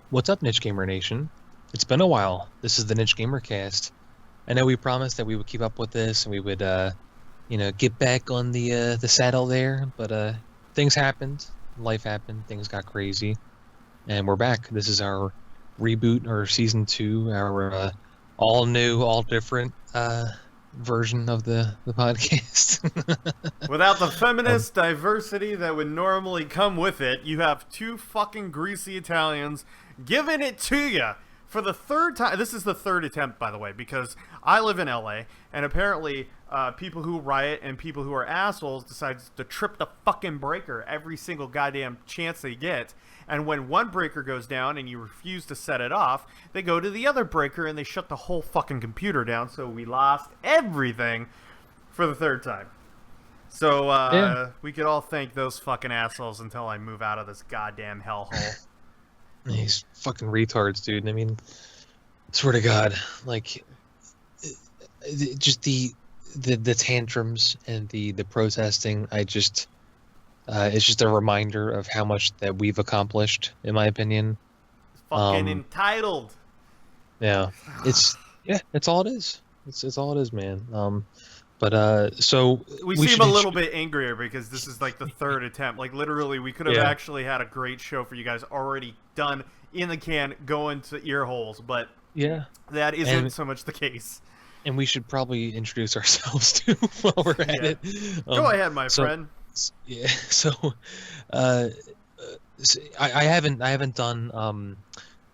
What's up, Niche Gamer Nation? It's been a while. This is the Niche Gamer Cast. I know we promised that we would keep up with this and we would, get back on the saddle there, but things happened, life happened, things got crazy, and we're back. This is our reboot or season two, our all new, all different version of the podcast. Without the um, feminist diversity that would normally come with it, you have two fucking greasy Italians giving it to you for the third time. This is the third attempt, by the way, because I live in LA, and apparently people who riot and people who are assholes decide to trip the fucking breaker every single goddamn chance they get. And when one breaker goes down and you refuse to set it off, they go to the other breaker and they shut the whole fucking computer down. So we lost everything for the third time. So yeah, we could all thank those fucking assholes until I move out of this goddamn hellhole. these fucking retards, dude. I mean, swear to God, like, just the tantrums and the protesting. It's just a reminder of how much that we've accomplished, in my opinion. Fucking Um, entitled. yeah, it's all it is. It's all it is, man. But so We we seem should, a little bit angrier because this is like the third attempt. Like literally, we could have yeah, actually had a great show for you guys already done in the can, going to ear holes, but yeah, that isn't and so much the case. and we should probably introduce ourselves too while we're at Yeah. it. Go ahead, my So friend. yeah, so uh, I haven't done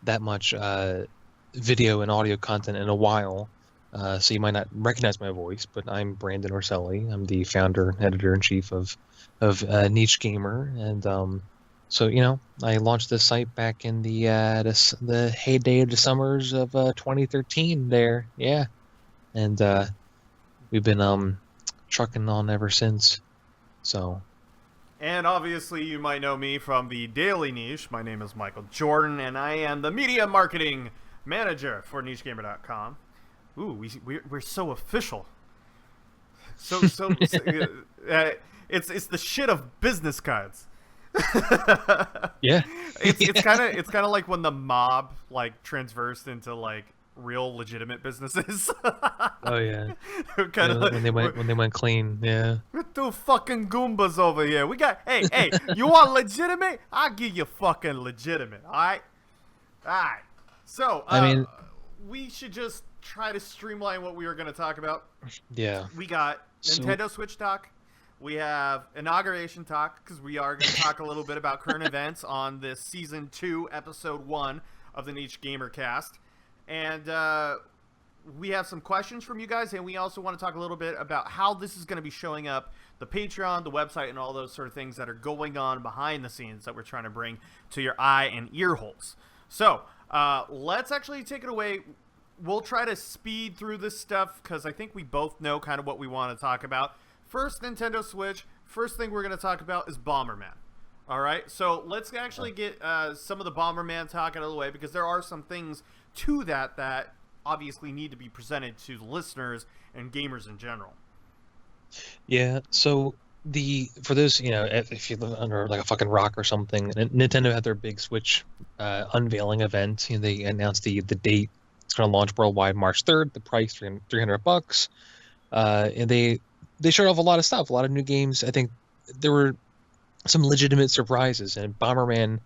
that much video and audio content in a while, so you might not recognize my voice, but I'm Brandon Orselli. I'm the founder and editor-in-chief of Niche Gamer, and so I launched this site back in the heyday of the summers of 2013. There, yeah, and we've been trucking on ever since. So And obviously, you might know me from the Daily Niche. My name is Michael Jordan, and I am the media marketing manager for NicheGamer.com. Ooh, we're so official. It's the shit of business cards. yeah, It's kind of like when the mob like transversed into like real legitimate businesses. oh yeah. Kind of like When they went clean, yeah. we're two fucking Goombas over here. We got hey, you want legitimate? I'll give you fucking legitimate. All right. So I mean, we should just try to streamline what we were going to talk about. yeah. We got So Nintendo Switch talk. We have inauguration talk because we are going to talk a little bit about current events on this season 2, episode 1 of the Niche Gamer Cast, and we have some questions from you guys, and we also want to talk a little bit about how this is going to be showing up, the Patreon, the website, and all those sort of things that are going on behind the scenes that we're trying to bring to your eye and ear holes. So let's actually take it away. We'll try to speed through this stuff because I think we both know kind of what we want to talk about. First, Nintendo Switch. First thing we're going to talk about is Bomberman. All right, so let's actually get some of the Bomberman talk out of the way because there are some things to that obviously need to be presented to the listeners and gamers in general. yeah, so the for those, if you live under like a fucking rock or something, Nintendo had their big Switch unveiling event. They announced the date. It's going to launch worldwide March 3rd. The price $300. And they showed off a lot of stuff, a lot of new games. I think there were some legitimate surprises, and Bomberman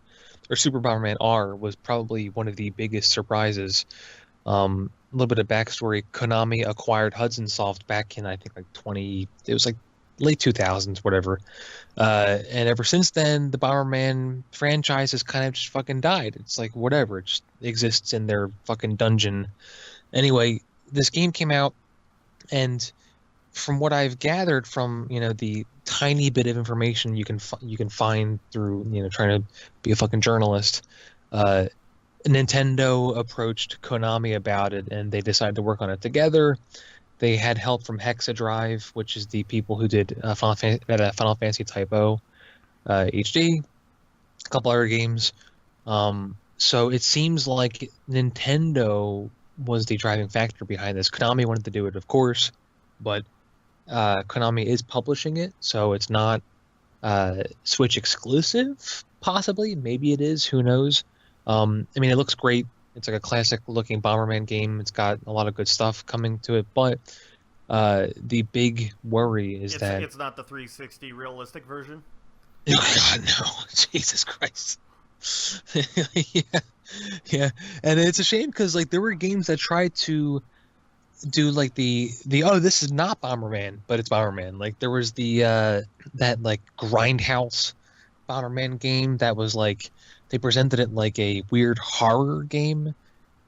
or Super Bomberman R was probably one of the biggest surprises. A little bit of backstory: Konami acquired Hudson Soft back in, I think, like it was like late 2000s, whatever. And ever since then, the Bomberman franchise has kind of just fucking died. It's like whatever, it just exists in their fucking dungeon. Anyway, this game came out, and from what I've gathered from the tiny bit of information you can find through trying to be a fucking journalist, Nintendo approached Konami about it, and they decided to work on it together. They had help from Hexadrive, which is the people who did Final Fantasy Type O HD, a couple other games. So it seems like Nintendo was the driving factor behind this. Konami wanted to do it, of course, but Konami is publishing it, so it's not Switch exclusive. Possibly, maybe it is. Who knows? I mean, it looks great. It's like a classic looking Bomberman game. It's got a lot of good stuff coming to it, but the big worry is that It's not the 360 realistic version. oh God, no, Jesus Christ. Yeah, yeah, and it's a shame because like there were games that tried to do like the oh this is not Bomberman, but it's Bomberman. Like there was the that like Grindhouse Bomberman game that was like they presented it like a weird horror game,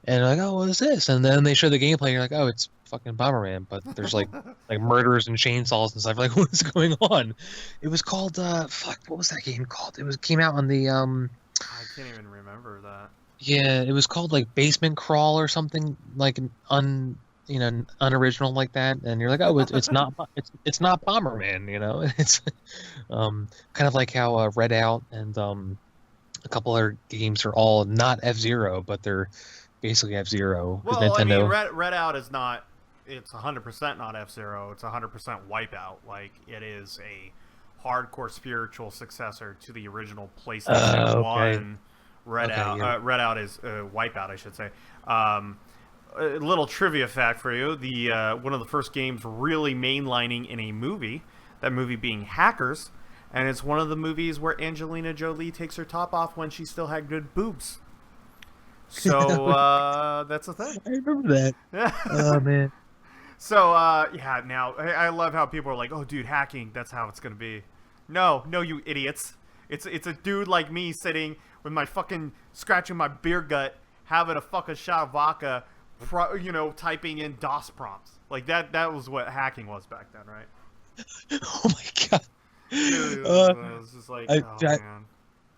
and like oh what is this? And then they show the gameplay, and you're like oh it's fucking Bomberman, but there's like murderers and chainsaws and stuff. Like what is going on? It was called fuck what was that game called? Came out on the I can't even remember that. yeah it was called like Basement Crawl or something like unoriginal like that, and you're like oh it's not it's not Bomberman, you know. It's kind of like how Red Out and a couple other games are all not F-Zero, but they're basically F-Zero because Well, I Nintendo. mean, Red Out is not. It's 100% not F-Zero. It's 100% Wipeout. Like it is a hardcore spiritual successor to the original PlayStation Okay. 1. Red Okay, Out. yeah. Red Out is Wipeout, I should say. A little trivia fact for you: the one of the first games really mainlining in a movie. That movie being Hackers, and it's one of the movies where Angelina Jolie takes her top off when she still had good boobs. So that's a thing. I remember that. Oh man. So, yeah, now, I love how people are like, oh, dude, hacking, that's how it's gonna be. No, you idiots. It's a dude like me sitting with my fucking, scratching my beer gut, having a fucking shot of vodka, typing in DOS prompts. Like, that was what hacking was back then, right? Oh my God. It was just like, oh, man.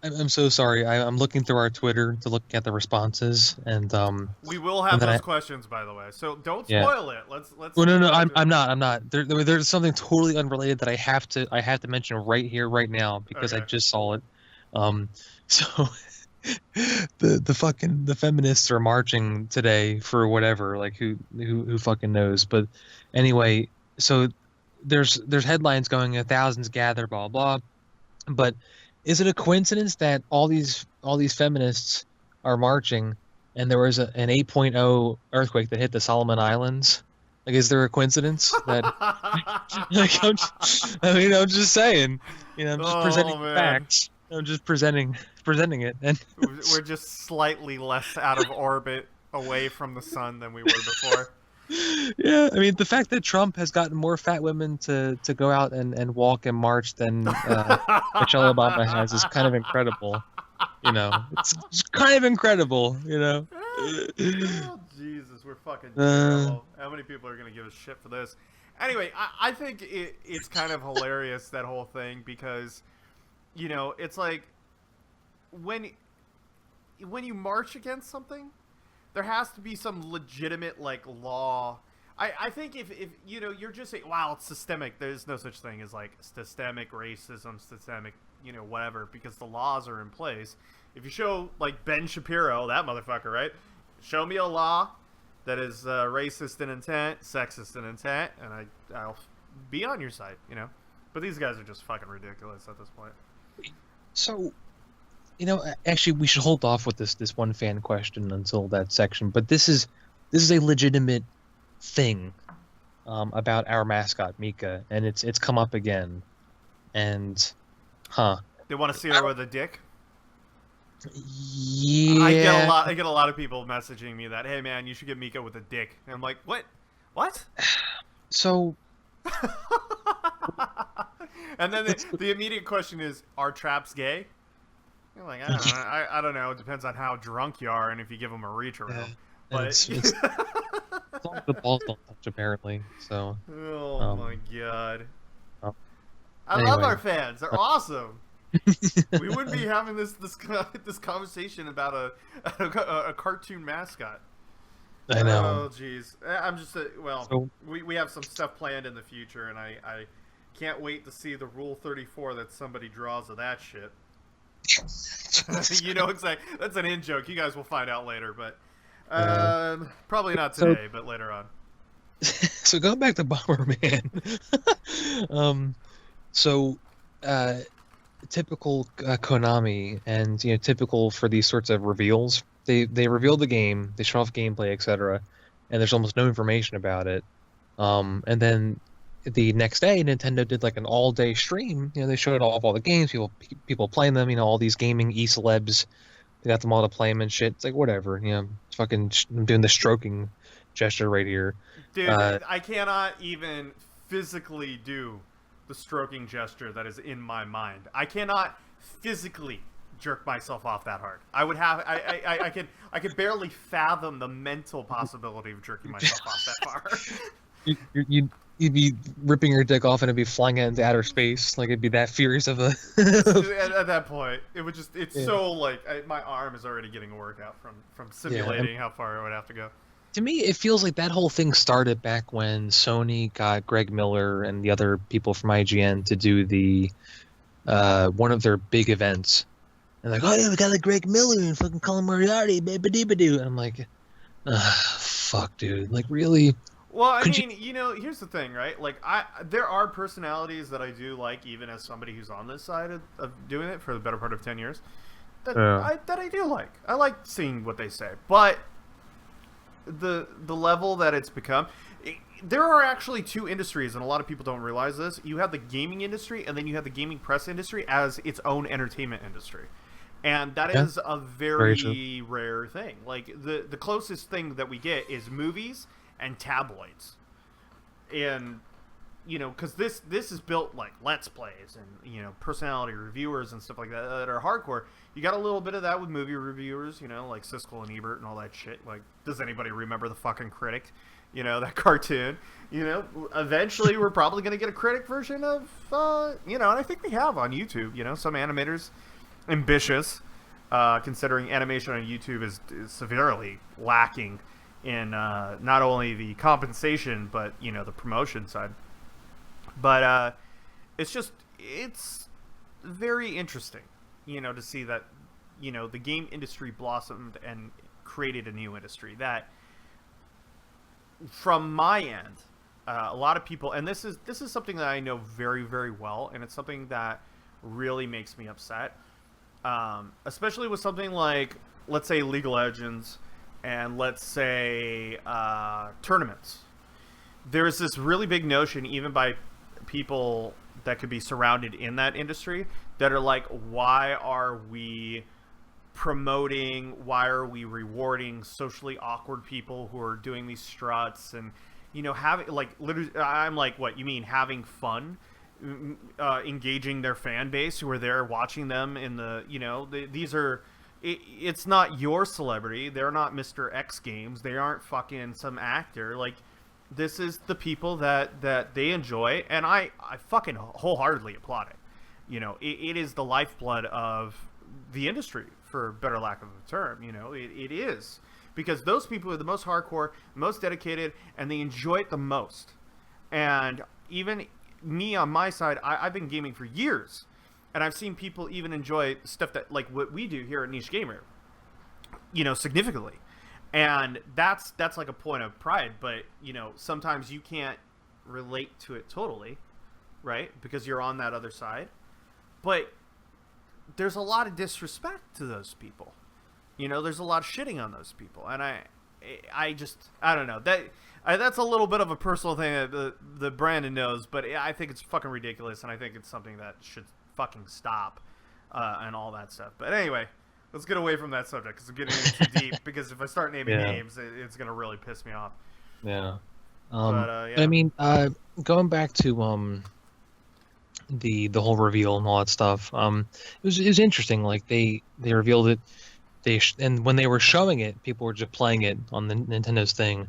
I'm so sorry. I'm looking through our Twitter to look at the responses, and We will have then those questions, by the way, so don't Yeah. spoil it. Let's. well, no, I'm not. There's something totally unrelated that I have to mention right here, right now, because I Okay. just saw it. So the feminists are marching today for whatever, like who fucking knows? But anyway, so there's headlines going, thousands gather, blah blah. But is it a coincidence that all these feminists are marching, and there was an 8.0 earthquake that hit the Solomon Islands? Like, is there a coincidence that? Like, I'm just saying. I'm just presenting man. facts. I'm just presenting it, and We're just slightly less out of orbit away from the sun than we were before. yeah, I mean the fact that Trump has gotten more fat women to go out and walk and march than Michelle Obama has is kind of incredible. It's kind of incredible. Oh, Jesus, we're fucking terrible. How many people are gonna give a shit for this? Anyway, I think it's kind of hilarious, that whole thing, because it's like when you march against something, there has to be some legitimate like law. I think if you're just saying, wow, it's systemic, there's no such thing as like systemic racism, systemic whatever, because the laws are in place. If you show like Ben Shapiro, that motherfucker, right? Show me a law that is racist in intent, sexist in intent, and I'll be on your side, But these guys are just fucking ridiculous at this point. So, actually, we should hold off with this one fan question until that section. But this is a legitimate thing about our mascot Mika, and it's come up again. And, They want to see her with a dick. Yeah. I get a lot of people messaging me that, hey man, you should get Mika with a dick. And I'm like, what? So. And then the immediate question is, are traps gay? You're like, I don't know. It depends on how drunk you are and if you give them a reach around. But It's all the balls don't touch, apparently. So. Oh my God. I Anyway. love our fans. They're awesome. We wouldn't be having this conversation about a cartoon mascot. I know. Oh jeez. I'm just we have some stuff planned in the future, and I can't wait to see the Rule 34 that somebody draws of that shit. Exactly. That's an in joke. You guys will find out later, but probably not today, but later on. So going back to Bomberman, typical Konami, and typical for these sorts of reveals. They reveal the game, they show off gameplay, etc., and there's almost no information about it. And then the next day, Nintendo did like an all-day stream. They showed off all the games, people playing them. All these gaming e-celebs. They got them all to play them and shit. It's like whatever. I'm doing the stroking gesture right here. Dude, Uh, I cannot even physically do the stroking gesture that is in my mind. I cannot physically jerk myself off that hard. I would have I could barely fathom the mental possibility of jerking myself off that far. you'd be ripping your dick off and it'd be flying it into outer space. Like it'd be that furious of a. At that point, it would just it's Yeah. so like my arm is already getting a workout from simulating how far I would have to go. To me, it feels like that whole thing started back when Sony got Greg Miller and the other people from IGN to do the one of their big events. And like, oh yeah, we got like Greg Miller and fucking Colin Moriarty, baby. And I'm like, fuck, dude. Like, really? Well, I Could mean, here's the thing, right? Like, there are personalities that I do like, even as somebody who's on this side of doing it for the better part of 10 years. That I do like. I like seeing what they say, but the level that it's become. There are actually two industries, and a lot of people don't realize this. You have the gaming industry, and then you have the gaming press industry as its own entertainment industry. And that Yeah, is a very true. very rare thing. Like, the closest thing that we get is movies and tabloids. And, because this is built like Let's Plays and, personality reviewers and stuff like that are hardcore. You got a little bit of that with movie reviewers, like Siskel and Ebert and all that shit. Like, does anybody remember the fucking Critic? That cartoon. Eventually we're probably going to get a Critic version of, and I think we have on YouTube. Some animators ambitious, considering animation on YouTube is severely lacking in not only the compensation but the promotion side. But it's very interesting, to see that the game industry blossomed and created a new industry that, from my end, a lot of people, and this is something that I know very, very well, and it's something that really makes me upset. Especially with something like, let's say, League of Legends, and let's say tournaments. There's this really big notion, even by people that could be surrounded in that industry, that are like, why are we rewarding socially awkward people who are doing these struts and having, like, literally, I'm like, what you mean having fun, engaging their fan base who are there watching them in these are, it's not your celebrity, they're not Mr. X Games, they aren't fucking some actor. Like, this is the people that they enjoy, and I fucking wholeheartedly applaud it. It is the lifeblood of the industry, for better lack of a term. It is, because those people are the most hardcore, most dedicated, and they enjoy it the most. And even me on my side, I've been gaming for years, and I've seen people even enjoy stuff that, like what we do here at Niche Gamer, significantly. And that's like a point of pride, but sometimes you can't relate to it totally, right? Because you're on that other side. But there's a lot of disrespect to those people. There's a lot of shitting on those people, and I don't know, that's a little bit of a personal thing that the Brandon knows, but I think it's fucking ridiculous, and I think it's something that should fucking stop, and all that stuff. But anyway, let's get away from that subject, because I'm getting in too deep. Because if I start naming names, it's gonna really piss me off. Yeah. Yeah. I mean, going back to the whole reveal and all that stuff, it was interesting. Like they revealed it. And when they were showing it, people were just playing it on the Nintendo's thing.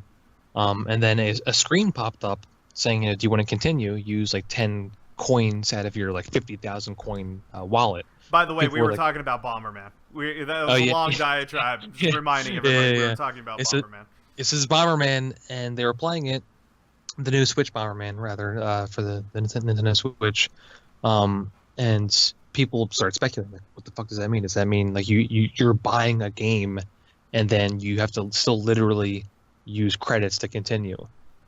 And then a screen popped up saying, do you want to continue? Use like 10 coins out of your like 50,000 coin wallet. By the way, People we were like, talking about Bomberman. That was a long diatribe. Just reminding everybody we were talking about Bomberman. This is Bomberman, and they were playing it, the new Switch Bomberman, rather, for the Nintendo Switch. And people start speculating, like, what the fuck does that mean? Does that mean like you're buying a game, and then you have to still literally use credits to continue?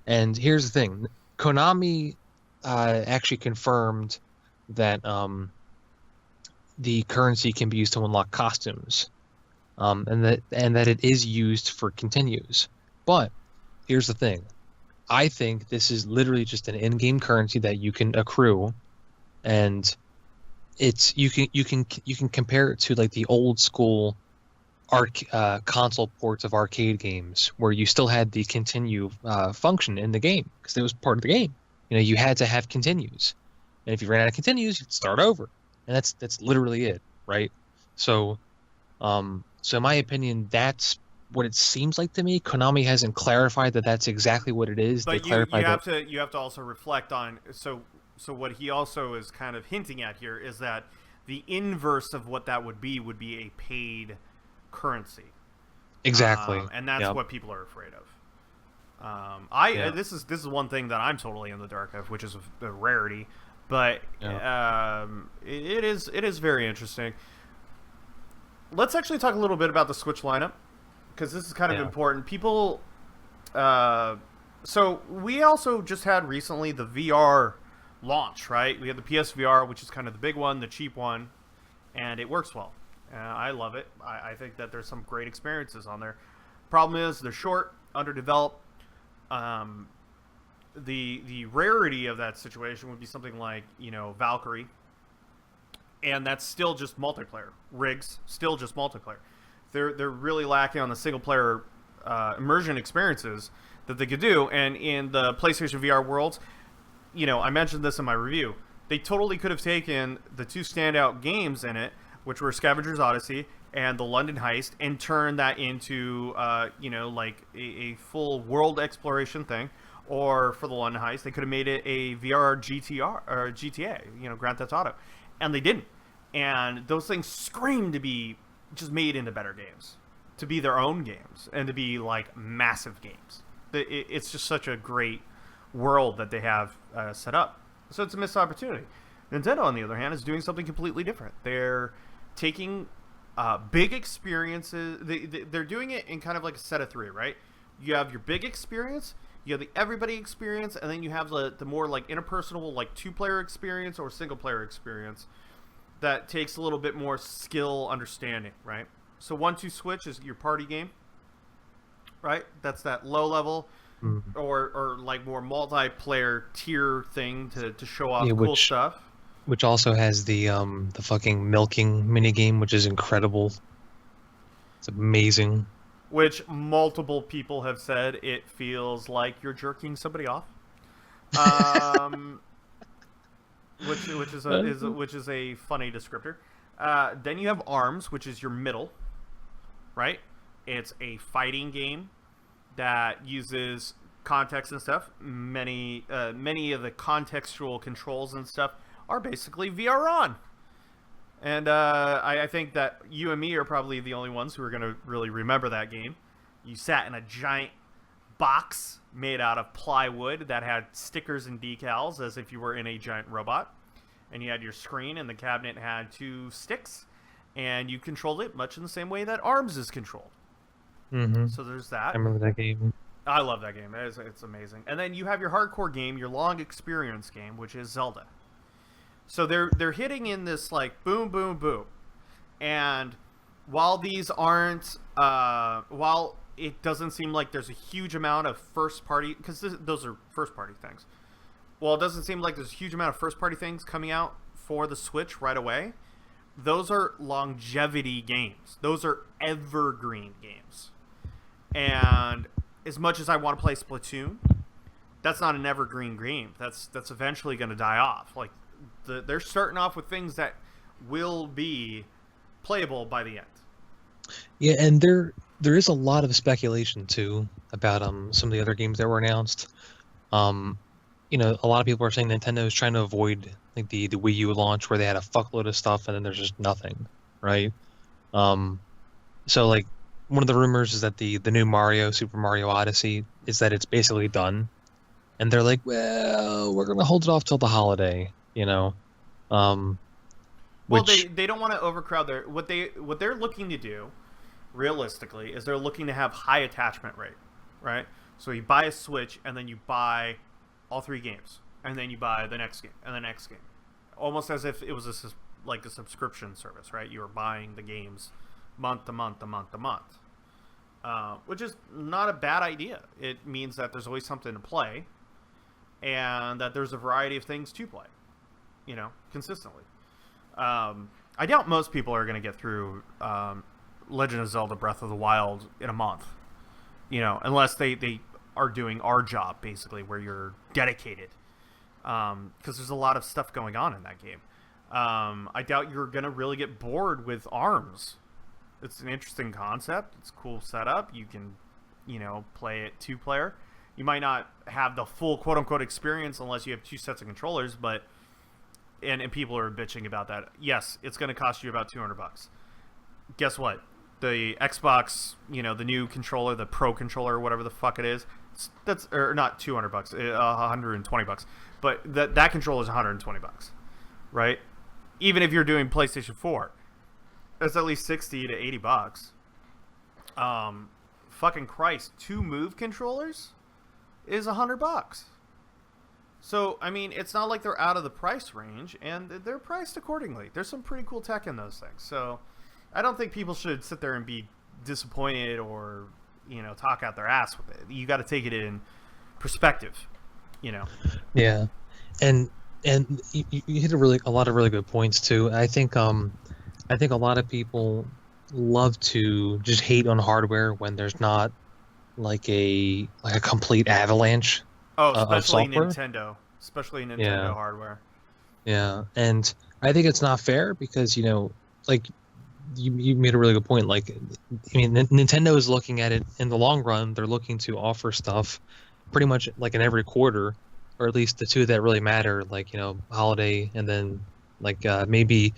And here's the thing: Konami actually confirmed that the currency can be used to unlock costumes, and that it is used for continues. But here's the thing. I think this is literally just an in-game currency that you can accrue, and you can compare it to like the old school console ports of arcade games where you still had the continue function in the game because it was part of the game. You had to have continues, and if you ran out of continues, you'd start over, and that's literally it, right? So, so in my opinion, that's what it seems like to me. Konami hasn't clarified that that's exactly what it is. They But you clarified that. have to also reflect on so what he also is kind of hinting at here is that the inverse of what that would be a paid currency. Exactly. And that's Yep. what people are afraid of. Yeah. This is one thing that I'm totally in the dark of, which is a rarity, but Yeah. it is very interesting. Let's actually talk a little bit about the Switch lineup because this is kind of Yeah. important. People, so we also just had recently the VR launch, right? We had the PSVR, which is kind of the big one, the cheap one, and it works well. I love it. I think that there's some great experiences on there. Problem is they're short, underdeveloped. The rarity of that situation would be something like Valkyrie, and that's still just multiplayer. Rigs still just multiplayer. They're really lacking on the single player immersion experiences that they could do. And in the PlayStation VR worlds, I mentioned this in my review. They totally could have taken the two standout games in it, which were Scavenger's Odyssey and the London Heist, and turned that into like a full world exploration thing. Or for the London Heist, they could have made it a VR GTR or GTA, Grand Theft Auto, and they didn't. And those things scream to be just made into better games, to be their own games, and to be like massive games. It's just such a great world that they have set up. So it's a missed opportunity. Nintendo, on the other hand, is doing something completely different. They're taking big experiences. They're doing it in kind of like a set of three, right? You have your big experience, you have the everybody experience, and then you have the more like interpersonal, like two-player experience or single-player experience that takes a little bit more skill understanding, right? So 1-2 Switch is your party game, right? That's that low level Mhm. or like more multiplayer tier thing to show off Yeah, cool which stuff. which also has the fucking milking mini game, which is incredible. It's amazing. Which multiple people have said it feels like you're jerking somebody off. Um, which is a funny descriptor. Then you have Arms, which is your middle, right? It's a fighting game that uses context and stuff. Many of the contextual controls and stuff are basically VR on. And I think that you and me are probably the only ones who are going to really remember that game. You sat in a giant box made out of plywood that had stickers and decals as if you were in a giant robot. And you had your screen, and the cabinet had two sticks, and you controlled it much in the same way that Arms is controlled. Hmm. So there's I that. remember that game. I love that game. It's amazing. And then you have your hardcore game, your long experience game, which is Zelda. So they're hitting in this like boom, boom, boom. And while these aren't, while it doesn't seem like there's a huge amount of first party, because those are first party things. Well, it doesn't seem like there's a huge amount of first party things coming out for the Switch right away. Those are longevity games. Those are evergreen games. And as much as I want to play Splatoon, that's not an evergreen game. That's eventually going to die off. Like they're starting off with things that will be playable by the end. Yeah, and there is a lot of speculation too about some of the other games that were announced. Um, a lot of people are saying Nintendo is trying to avoid like the Wii U launch where they had a fuckload of stuff and then there's just nothing, right? Um, so like one of the rumors is that the new Mario, Super Mario Odyssey, is that it's basically done, and they're like, well, we're gonna hold it off till the holiday, um, Well, which they don't want to overcrowd their what they're looking to do realistically is they're looking to have high attachment rate, right? So you buy a Switch and then you buy all three games, and then you buy the next game and the next game, almost as if it was a like a subscription service, right? You were buying the games month to month to month to month, which is not a bad idea. It means that there's always something to play, and that there's a variety of things to play, consistently. I doubt most people are going to get through Legend of Zelda Breath of the Wild in a month, unless they are doing our job, basically, where you're dedicated. Because there's a lot of stuff going on in that game. I doubt you're going to really get bored with ARMS. It's an interesting concept. It's a cool setup. You can, play it 2-player. You might not have the full quote-unquote experience unless you have 2 sets of controllers, but... And people are bitching about that. Yes, it's going to cost you about $200. Guess what? The Xbox, the new controller, the Pro controller, whatever the fuck it is, that's or not $200, $120. But that controller is $120, right? Even if you're doing PlayStation 4, it's at least $60 to $80. Fucking Christ, 2 Move controllers is $100. So, I mean, it's not like they're out of the price range, and they're priced accordingly. There's some pretty cool tech in those things. So, I don't think people should sit there and be disappointed or, talk out their ass with it. You got to take it in perspective, Yeah, and you hit a lot of really good points too. I think a lot of people love to just hate on hardware when there's not like a complete avalanche. Oh, especially Nintendo. Especially Nintendo hardware. Yeah, and I think it's not fair because, like, you made a really good point. Like, I mean, Nintendo is looking at it in the long run. They're looking to offer stuff pretty much like in every quarter, or at least the 2 that really matter, like, holiday and then, like, maybe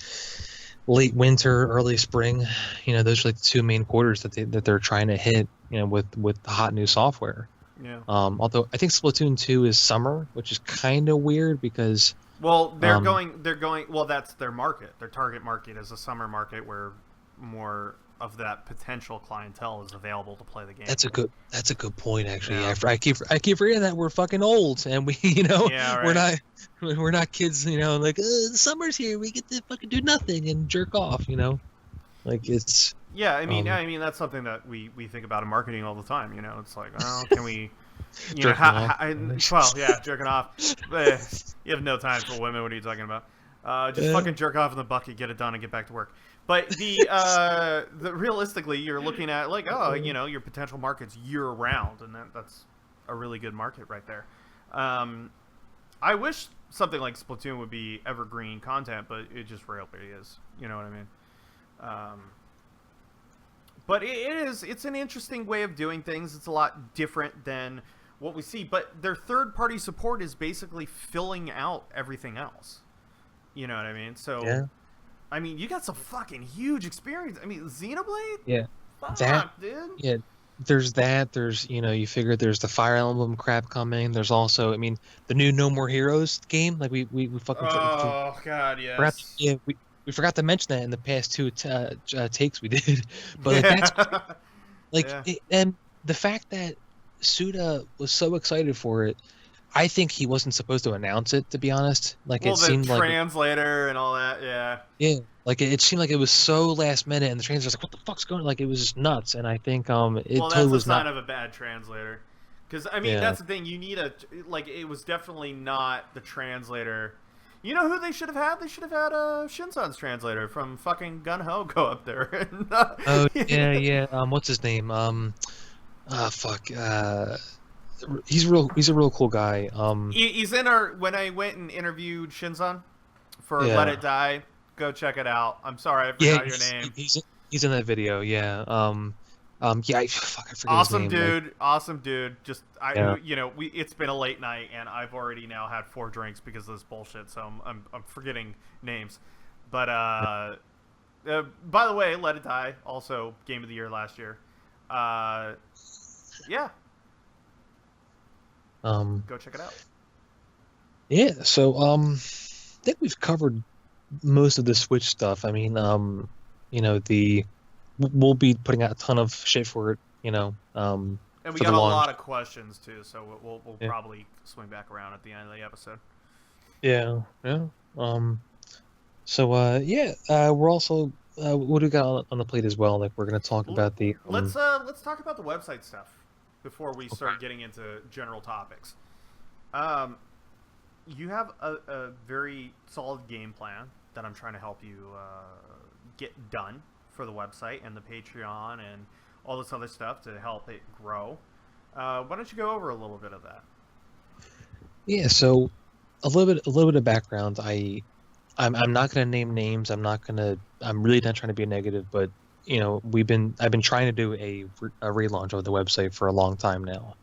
late winter, early spring. Those are like the 2 main quarters that they're trying to hit, with the hot new software. Yeah. Although I think Splatoon 2 is summer, which is kind of weird because... Well, they're going... Well, that's their market. Their target market is a summer market where more of that potential clientele is available to play the game. That's a good point, actually. Yeah. I keep forgetting that we're fucking old and we, yeah, right. we're not kids, like, the summer's here, we get to fucking do nothing and jerk off, Like, it's... Yeah, I mean, that's something that we think about in marketing all the time. It's like, oh, can we, jerking off. You have no time for women. What are you talking about? Just fucking jerk off in the bucket, get it done, and get back to work. But the realistically, you're looking at like, oh, your potential market's year round, and that's a really good market right there. I wish something like Splatoon would be evergreen content, but it just rarely is. You know what I mean? But it's an interesting way of doing things. It's a lot different than what we see. But their third-party support is basically filling out everything else. You know what I mean? So, yeah. I mean, you got some fucking huge experience. I mean, Xenoblade? Yeah. Fuck, dude. Yeah. There's that. There's, you figure there's the Fire Emblem crap coming. There's also, I mean, the new No More Heroes game. Like, we fucking... Oh, God, yes. Perhaps, yeah, we forgot to mention that in the past 2 takes we did, but like, that's and the fact that Suda was so excited for it, I think he wasn't supposed to announce it. To be honest, like it seemed like translator and all that, yeah, like it seemed like it was so last minute, and the translator was like, "What the fuck's going?" Like it was just nuts, and I think it totally was not. That's a sign of a bad translator, because I mean that's the thing. You need it was definitely not the translator. You know who they should have had? They should have had Shinzon's translator from fucking Gun Ho go up there. And, oh yeah. What's his name? Fuck. He's a real cool guy. He's in our. When I went and interviewed Shinzon for Let It Die, go check it out. I'm sorry, I forgot your name. He's in that video. Yeah. I forget awesome his name. Dude, awesome dude. Just it's been a late night and I've already now had 4 drinks because of this bullshit, so I'm forgetting names. But by the way, Let It Die, also Game of the Year last year. Yeah. Go check it out. Yeah, so I think we've covered most of the Switch stuff. I mean, we'll be putting out a ton of shit for it, and we got a lot of questions too, so we'll probably swing back around at the end of the episode. Yeah. So yeah, we're also what do we got on the plate as well? Like we're gonna talk L- about the let's talk about the website stuff before we start getting into general topics. Um, you have a very solid game plan that I'm trying to help you get done for the website and the Patreon and all this other stuff to help it grow. Why don't you go over a little bit of that? yeah. So a little bit of background. I'm not gonna name names. I'm really not trying to be negative, but I've been trying to do a relaunch of the website for a long time now.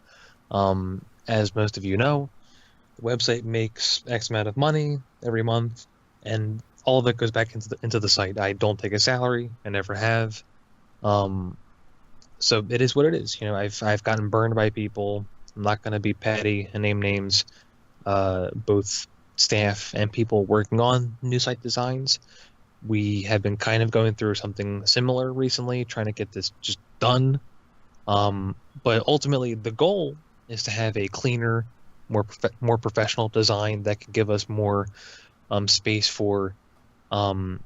As most of you know, the website makes X amount of money every month, and all of it goes back into the site. I don't take a salary. I never have. Um, so it is what it is. I've gotten burned by people. I'm not going to be petty and name names. Both staff and people working on new site designs. We have been kind of going through something similar recently, trying to get this just done. But ultimately, the goal is to have a cleaner, more professional design that can give us more space for. Um,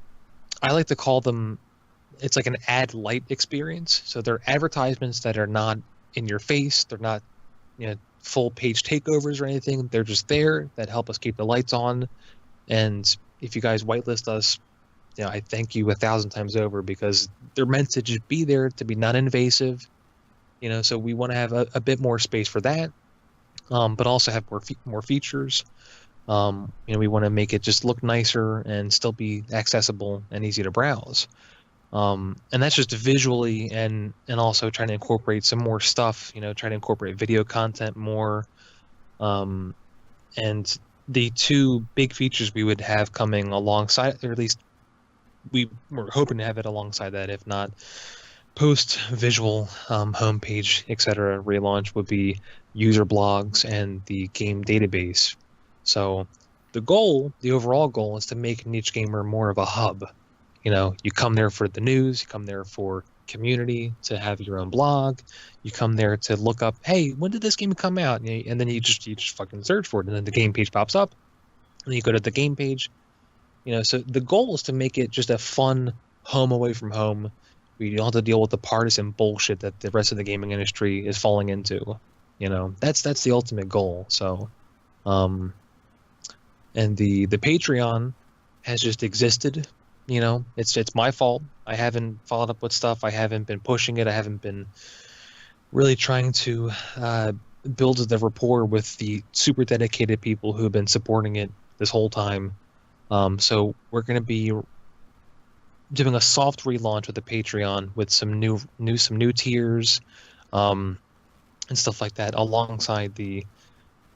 I like to call them. It's like an ad light experience. So they're advertisements that are not in your face. They're not full page takeovers or anything. They're just there that help us keep the lights on. And if you guys whitelist us, I thank you 1,000 times over because they're meant to just be there to be non-invasive. So we want to have a bit more space for that, but also have more features. We want to make it just look nicer and still be accessible and easy to browse. And that's just visually and also trying to incorporate some more stuff. Try to incorporate video content more. Um, and the two big features we would have coming alongside, or at least we were hoping to have it alongside that, if not post visual homepage, etc. relaunch would be user blogs and the game database. So the overall goal is to make Niche Gamer more of a hub. You come there for the news, you come there for community, to have your own blog, you come there to look up, hey, when did this game come out? And then you just fucking search for it, and then the game page pops up, and then you go to the game page. So the goal is to make it just a fun home away from home. We don't have to deal with the partisan bullshit that the rest of the gaming industry is falling into. That's the ultimate goal. So, and the Patreon has just existed. It's my fault. I haven't followed up with stuff. I haven't been pushing it. I haven't been really trying to build the rapport with the super dedicated people who have been supporting it this whole time. So we're going to be doing a soft relaunch with the Patreon with some new tiers, and stuff like that alongside the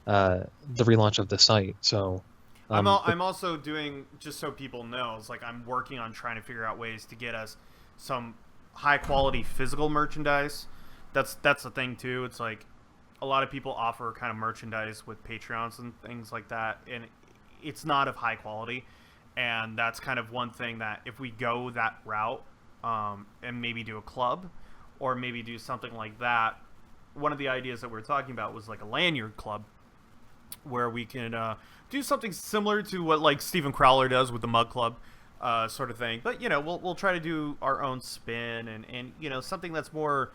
relaunch of the site. So, I'm also doing, just so people know, it's like I'm working on trying to figure out ways to get us some high quality physical merchandise. That's the thing too. It's like a lot of people offer kind of merchandise with Patreons and things like that, and it's not of high quality. And that's kind of one thing that if we go that route, and maybe do a club or maybe do something like that, one of the ideas that we were talking about was like a lanyard club where we can do something similar to what like Steven Crowler does with the Mug Club, sort of thing. But we'll try to do our own spin and something that's more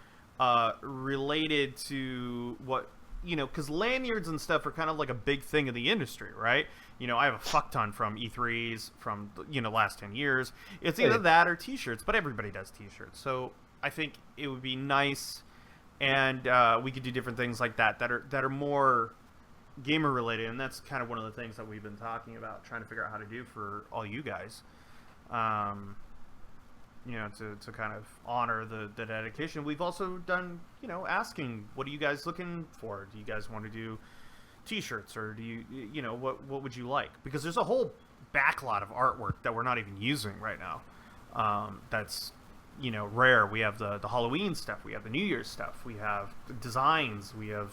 related to what because lanyards and stuff are kind of like a big thing in the industry, right? I have a fuck ton from E3s from last 10 years. It's either that or T-shirts, but everybody does T-shirts. So I think it would be nice, and we could do different things like that that are more gamer related, and that's kind of one of the things that we've been talking about, trying to figure out how to do for all you guys. To kind of honor the dedication. We've also done, asking, what are you guys looking for? Do you guys want to do T-shirts, or do what would you like? Because there's a whole backlot of artwork that we're not even using right now. That's rare. We have the Halloween stuff, we have the New Year's stuff, we have the designs, we have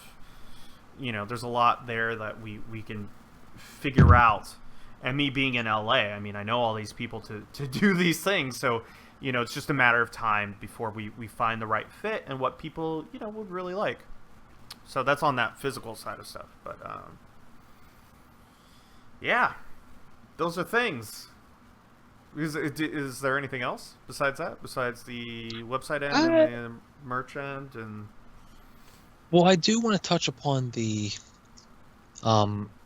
there's a lot there that we can figure out. And me being in LA, I mean, I know all these people to do these things, so it's just a matter of time before we find the right fit and what people would really like. So that's on that physical side of stuff. But yeah, those are things. Is there anything else besides that? Besides the website end and Uh, the merch end and well, I do want to touch upon the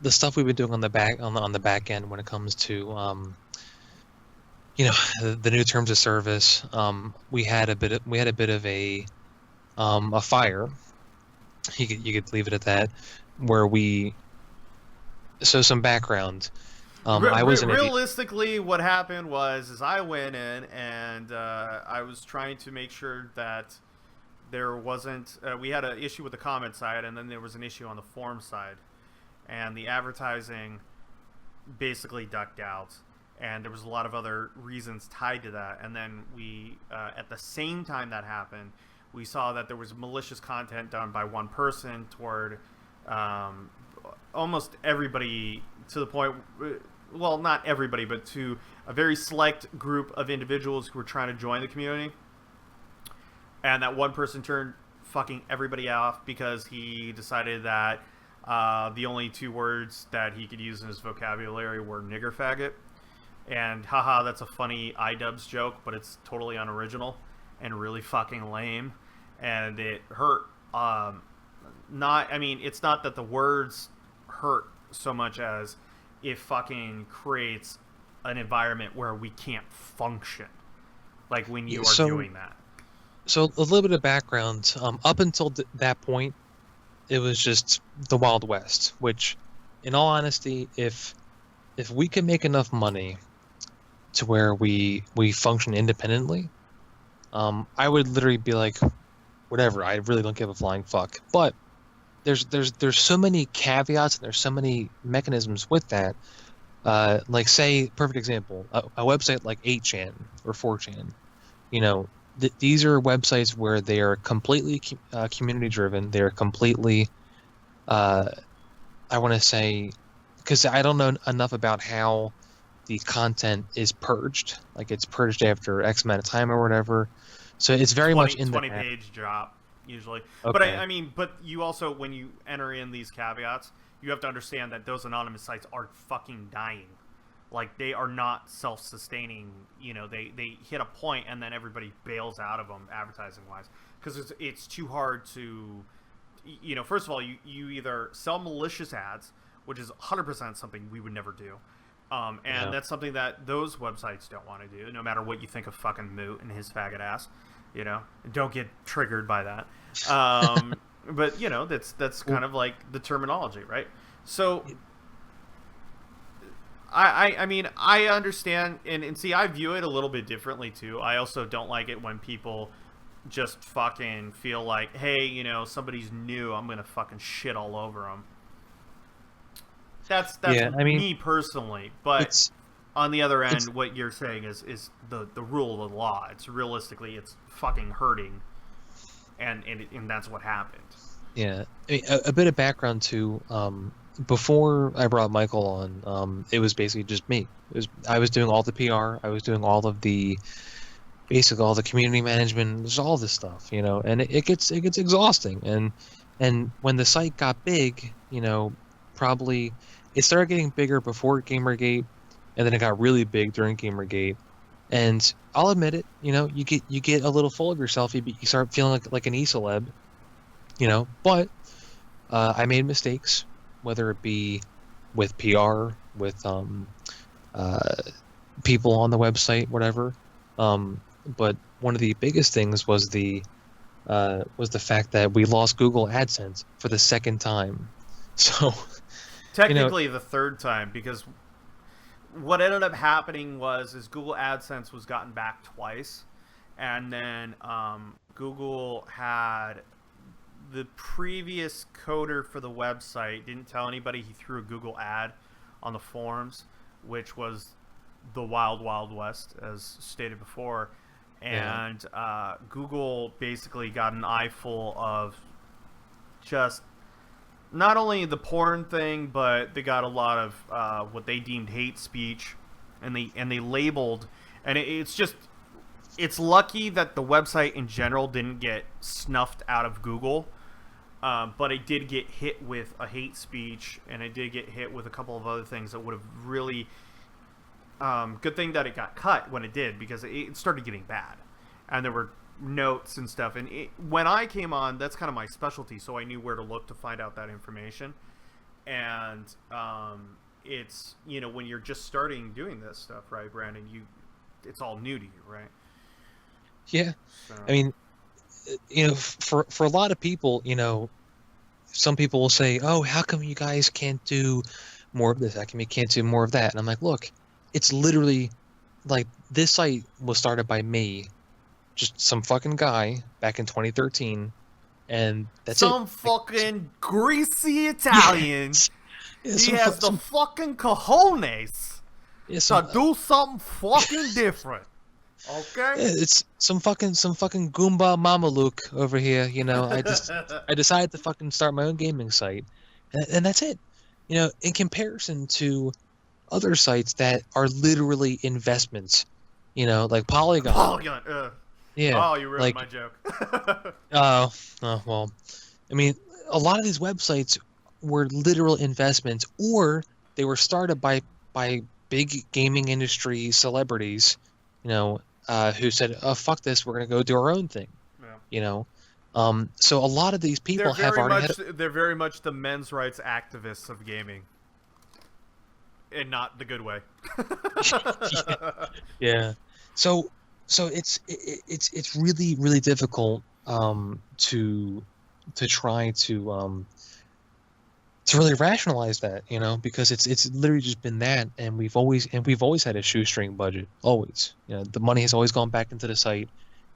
stuff we've been doing on the back end when it comes to the new terms of service. We had a bit of a fire. You could leave it at that, where we so some background. I was in a realistically, what happened was is I went in and I was trying to make sure that there wasn't. We had an issue with the comment side, and then there was an issue on the forum side, and the advertising basically ducked out. And there was a lot of other reasons tied to that. And then we, at the same time that happened, we saw that there was malicious content done by one person toward almost everybody, to the point, well, not everybody, but to a very select group of individuals who were trying to join the community. And that one person turned fucking everybody off because he decided that the only two words that he could use in his vocabulary were nigger faggot. And haha, that's a funny iDubbbz joke, but it's totally unoriginal and really fucking lame. And it hurt. It's not that the words hurt so much as it fucking creates an environment where we can't function. Like when you are doing that. So a little bit of background. Up until that point, it was just the Wild West. Which, in all honesty, if we can make enough money to where we function independently, I would literally be like, whatever. I really don't give a flying fuck. But there's so many caveats and there's so many mechanisms with that. Like, say, perfect example, a website like 8chan or 4chan. These are websites where they are completely community driven. They're completely, I want to say, because I don't know enough about how the content is purged. Like, it's purged after X amount of time or whatever. So it's very much in 20-page drop usually. Okay. But you also, when you enter in these caveats, you have to understand that those anonymous sites are fucking dying. Like, they are not self-sustaining. They hit a point and then everybody bails out of them advertising wise, because it's too hard to, first of all, you either sell malicious ads, which is 100% something we would never do. That's something that those websites don't want to do, no matter what you think of fucking Moot and his faggot ass. Don't get triggered by that. But that's kind of like the terminology, right? So I understand, and see, I view it a little bit differently too. I also don't like it when people just fucking feel like, hey, somebody's new, I'm gonna fucking shit all over them. That's me personally, but on the other end, what you're saying is the rule of the law. It's realistically, it's fucking hurting, and that's what happened. Yeah, a bit of background too. Before I brought Michael on, it was basically just me. I was doing all the PR. I was doing all of basically all the community management. There's all this stuff, and it gets exhausting. And when the site got big, probably it started getting bigger before Gamergate, and then it got really big during Gamergate. And I'll admit it, you get a little full of yourself. You start feeling like an e-celeb, But I made mistakes, whether it be with PR, with people on the website, whatever. But one of the biggest things was the fact that we lost Google AdSense for the second time. So technically the third time, because what ended up happening is Google AdSense was gotten back twice, and then Google had the previous coder for the website didn't tell anybody he threw a Google ad on the forums, which was the wild, wild west, as stated before. And Google basically got an eyeful of just not only the porn thing, but they got a lot of what they deemed hate speech, and they labeled, and it's lucky that the website in general didn't get snuffed out of Google. But it did get hit with a hate speech, and it did get hit with a couple of other things that would have really Good thing that it got cut when it did, because it started getting bad, and there were notes and stuff. And when I came on, that's kind of my specialty, so I knew where to look to find out that information. And it's, you know, when you're just starting doing this stuff, right, Brandon? It's all new to you, right? Yeah. So. I mean, you know, for a lot of people, you know, some people will say, "Oh, how come you guys can't do more of this? How come you can't do more of that?" And I'm like, "Look, it's literally like this site was started by me, just some fucking guy back in 2013, and that's it." Some fucking greasy Yeah, Italian. yeah, He has the fucking cojones yeah, to do something fucking different. Okay? yeah, it's some fucking Goomba Mameluke over here, you know. I decided to fucking start my own gaming site, and that's it. You know, in comparison to other sites that are literally investments, you know, like Polygon. Polygon. Yeah, Oh, you ruined like my joke. oh well, I mean, a lot of these websites were literal investments, or they were started by big gaming industry celebrities, you know, who said, "Oh, fuck this, we're gonna go do our own thing," Yeah. you know. So a lot of these people have already had. They're very much the men's rights activists of gaming, and not the good way. Yeah. So it's really difficult to try to really rationalize that, you know, because it's literally just been that, and we've always had a shoestring budget, always. You know, the money has always gone back into the site,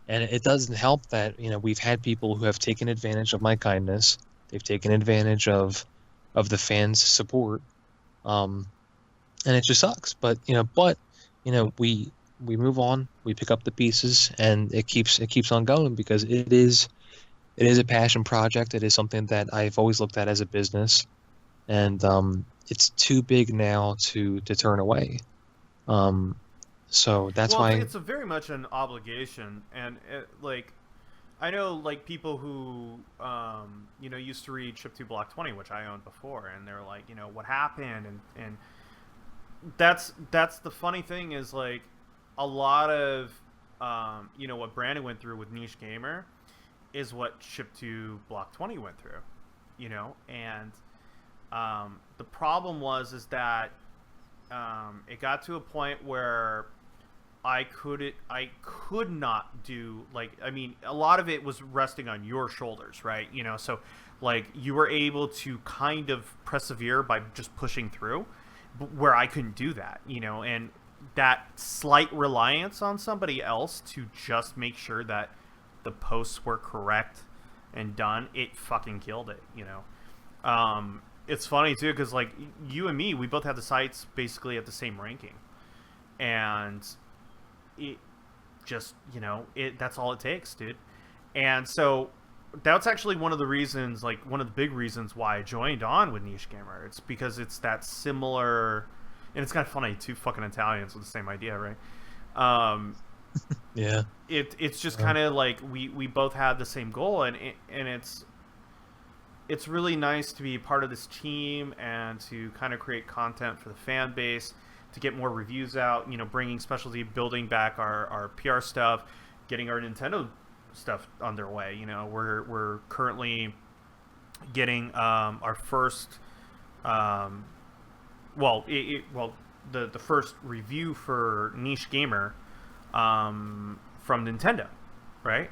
and it doesn't help that, you know, we've had people who have taken advantage of my kindness. They've taken advantage of the fans' support, and it just sucks. But you know, we move on, we pick up the pieces, and it keeps on going, because it is a passion project. It is something that I've always looked at as a business, and it's too big now to turn away. So that's why. It's a very much an obligation, and like, I know, like, people who you know, used to read Chip 2 Block 20, which I owned before, and they're like, you know, what happened, and that's the funny thing is, like, a lot of you know, what Brandon went through with Niche Gamer is what Chip 2 Block 20 went through, you know. And the problem is that it got to a point where I could not do, like, I mean, a lot of it was resting on your shoulders, right? You know, so, like, you were able to kind of persevere by just pushing through, where I couldn't do that, you know. And that slight reliance on somebody else to just make sure that the posts were correct and done, it fucking killed it, you know. It's funny too, because, like, you and me, we both had the sites basically at the same ranking, and it just, you know, that's all it takes, dude. And so that's actually one of the reasons, like, one of the big reasons why I joined on with Niche Gamer. It's because it's that similar, and it's kind of funny, two fucking Italians with the same idea, right? Yeah. It's just kind of like we both had the same goal, and it's really nice to be part of this team and to kind of create content for the fan base, to get more reviews out, you know, bringing specialty, building back our PR stuff, getting our Nintendo stuff underway. You know, we're currently getting our first the first review for Niche Gamer from Nintendo, right?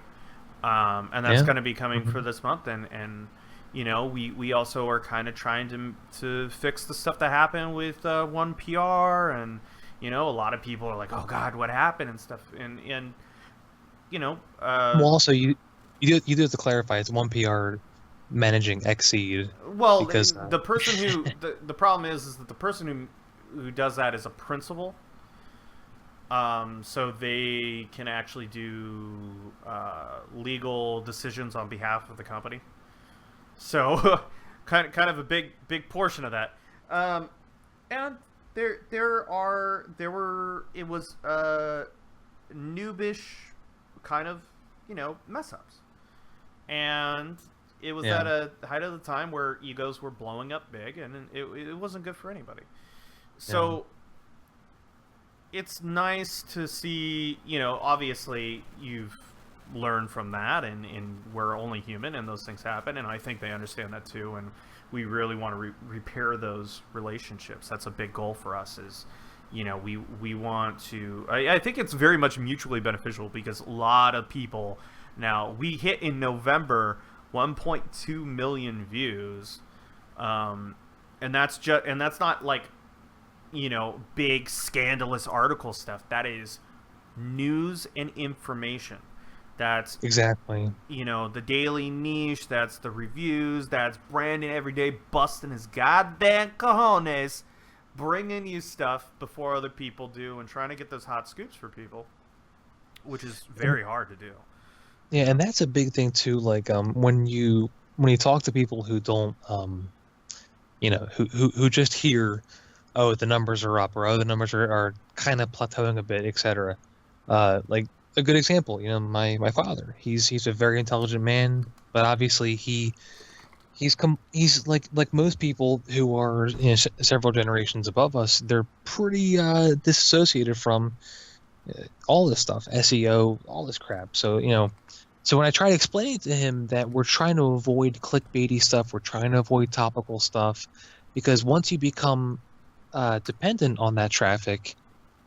And that's going to be coming for this month, and you know, we also are kind of trying to fix the stuff that happened with One PR, and you know, a lot of people are like, oh God, what happened and stuff, and you know. Well, also you do have to clarify, it's One PR managing Xseed. Well, because the person who the problem is that the person who does that is a principal. So they can actually do legal decisions on behalf of the company. So kind of a big portion of that. And it was noobish kind of, you know, mess ups. And it was at a height of the time where egos were blowing up big, and it wasn't good for anybody. So it's nice to see, obviously you've learned from that, and we're only human, and those things happen, and I think they understand that too, and we really want to repair those relationships. That's a big goal for us. Is we want to. I think it's very much mutually beneficial because a lot of people now we hit in November 1.2 million views, and that's not like big scandalous article stuff. That is news and information. That's Exactly. the daily niche. That's the reviews. That's Brandon every day busting his goddamn cojones, bringing you stuff before other people do, and trying to get those hot scoops for people, which is very hard to do. Yeah, and that's a big thing too. Like when you talk to people who don't who just hear, oh, the numbers are up, or oh, the numbers are kind of plateauing a bit, etc. Like a good example, my father. He's a very intelligent man, but obviously he's like most people who are several generations above us. They're pretty disassociated from all this stuff, SEO, all this crap. So when I try to explain to him that we're trying to avoid clickbaity stuff, we're trying to avoid topical stuff, because once you become dependent on that traffic,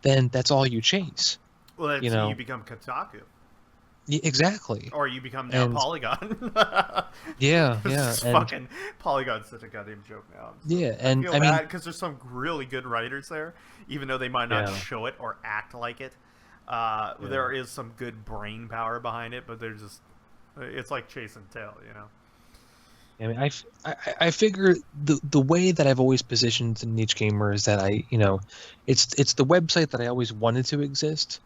then that's all you chase. Well, you become Kotaku. Yeah, exactly. Or you become now Polygon. Yeah. Fucking Polygon's such a goddamn joke now. I mean, because there's some really good writers there, even though they might not show it or act like it. There is some good brain power behind it, but it's like chasing tail, I mean, I figure the way that I've always positioned the Niche Gamer is that it's the website that I always wanted to exist,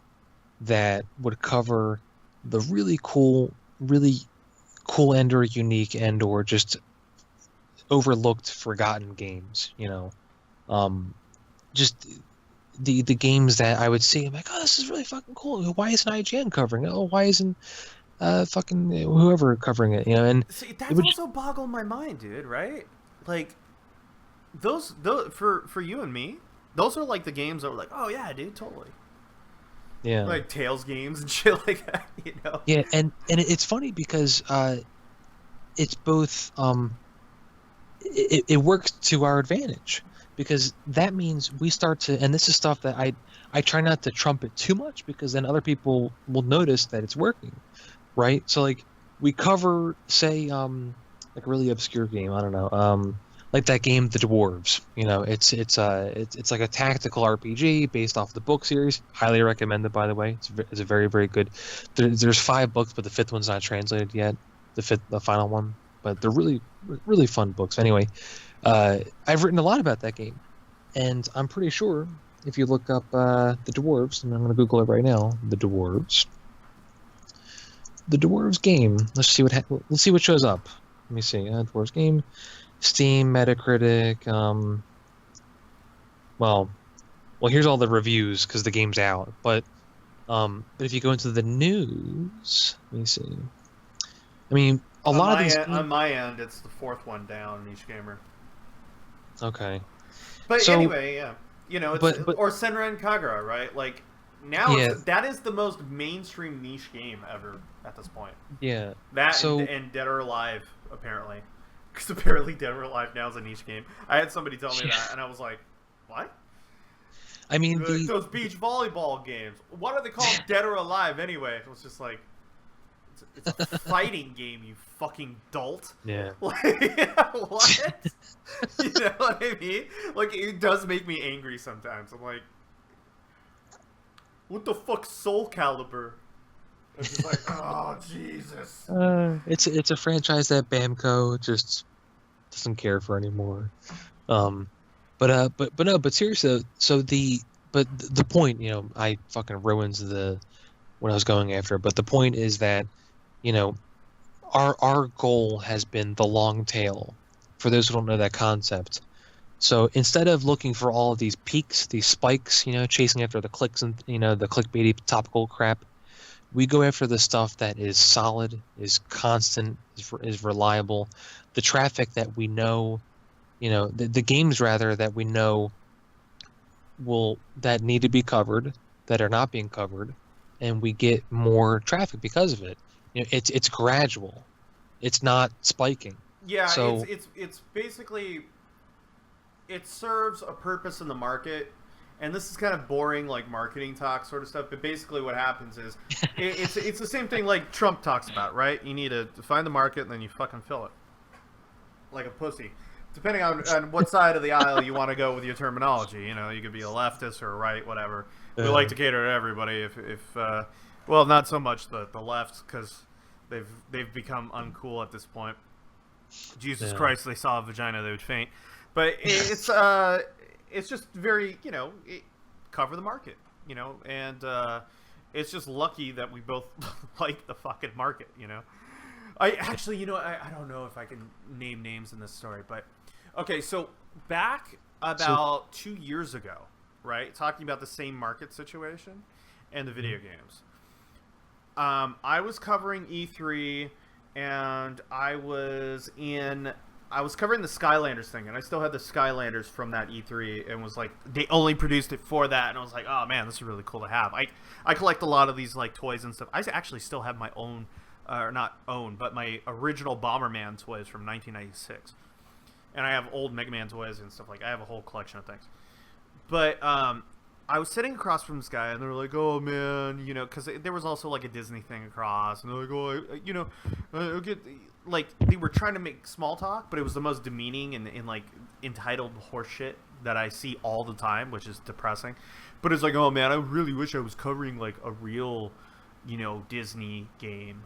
that would cover the really cool and or unique and or just overlooked, forgotten games. Just the games that I would see. I'm like, oh, this is really fucking cool. Why isn't IGN covering it? Oh, why isn't fucking whoever covering it? And see, that's also boggled my mind, dude. Right? Like those for you and me, those are like the games that were like, oh yeah, dude, totally. Yeah. Like Tales games and shit like that, Yeah, and it's funny because it's both it works to our advantage, because that means we start to, and this is stuff that I try not to trumpet too much, because then other people will notice that it's working, right? So like we cover, say, like a really obscure game, I don't know, like that game The Dwarves. It's like a tactical RPG based off the book series. Highly recommended, by the way. It's a very, very good. There's 5 books, but the 5th one's not translated yet. The final one, but they're really, really fun books. Anyway, I've written a lot about that game, and I'm pretty sure if you look up The Dwarves, and I'm going to Google it right now, The Dwarves game. Let's see what shows up. Let me see. Dwarves game. Steam, Metacritic, well, here's all the reviews because the game's out. But if you go into the news, let me see. I mean, a lot of these on my end, it's the 4th one down, Niche Gamer. Okay. But anyway, yeah, it's, or Senran Kagura, right? Like now, that is the most mainstream niche game ever at this point. Yeah. That and Dead or Alive, apparently. Because apparently Dead or Alive now is a niche game. I had somebody tell me that, and I was like, what? I mean, those beach volleyball games. What are they called? Dead or Alive, anyway? It was just like, it's a fighting game, you fucking dolt. Yeah. Like, what? You know what I mean? Like, it does make me angry sometimes. I'm like, what the fuck, Soul Calibur? It's just like, oh Jesus! It's a franchise that Bamco just doesn't care for anymore. But seriously, so the point, I fucking ruins what I was going after. But the point is that, our goal has been the long tail. For those who don't know that concept, so instead of looking for all of these peaks, these spikes, chasing after the clicks and the clickbaity topical crap. We go after the stuff that is solid, is constant, is reliable. The traffic that we know, the games rather that we know that need to be covered that are not being covered, and we get more traffic because of it. It's gradual. It's not spiking. Yeah, So it's basically it serves a purpose in the market, and this is kind of boring like marketing talk sort of stuff. But basically, what happens is it's the same thing like Trump talks about, right? You need to find the market, and then you fucking fill it like a pussy. Depending on what side of the aisle you want to go with your terminology, you could be a leftist or a right, whatever. We like to cater to everybody. If well, not so much the left because they've become uncool at this point. Jesus Christ, they saw a vagina, they would faint. But it's just very, cover the market, and it's just lucky that we both like the fucking market, I actually, I don't know if I can name names in this story, but okay, so back about 2 years ago, right, talking about the same market situation and the video games, I was covering E3, and I was covering the Skylanders thing, and I still had the Skylanders from that E3, and was like, they only produced it for that, and I was like, oh man, this is really cool to have. I collect a lot of these like toys and stuff. I actually still have my own, or not own, but my original Bomberman toys from 1996, and I have old Mega Man toys and stuff. Like, I have a whole collection of things. But I was sitting across from this guy, and they were like, "Oh man, because there was also like a Disney thing across, and they're like, oh, get like they were trying to make small talk, but it was the most demeaning and like entitled horseshit that I see all the time, which is depressing. But it's like, oh man, I really wish I was covering like a real, Disney game,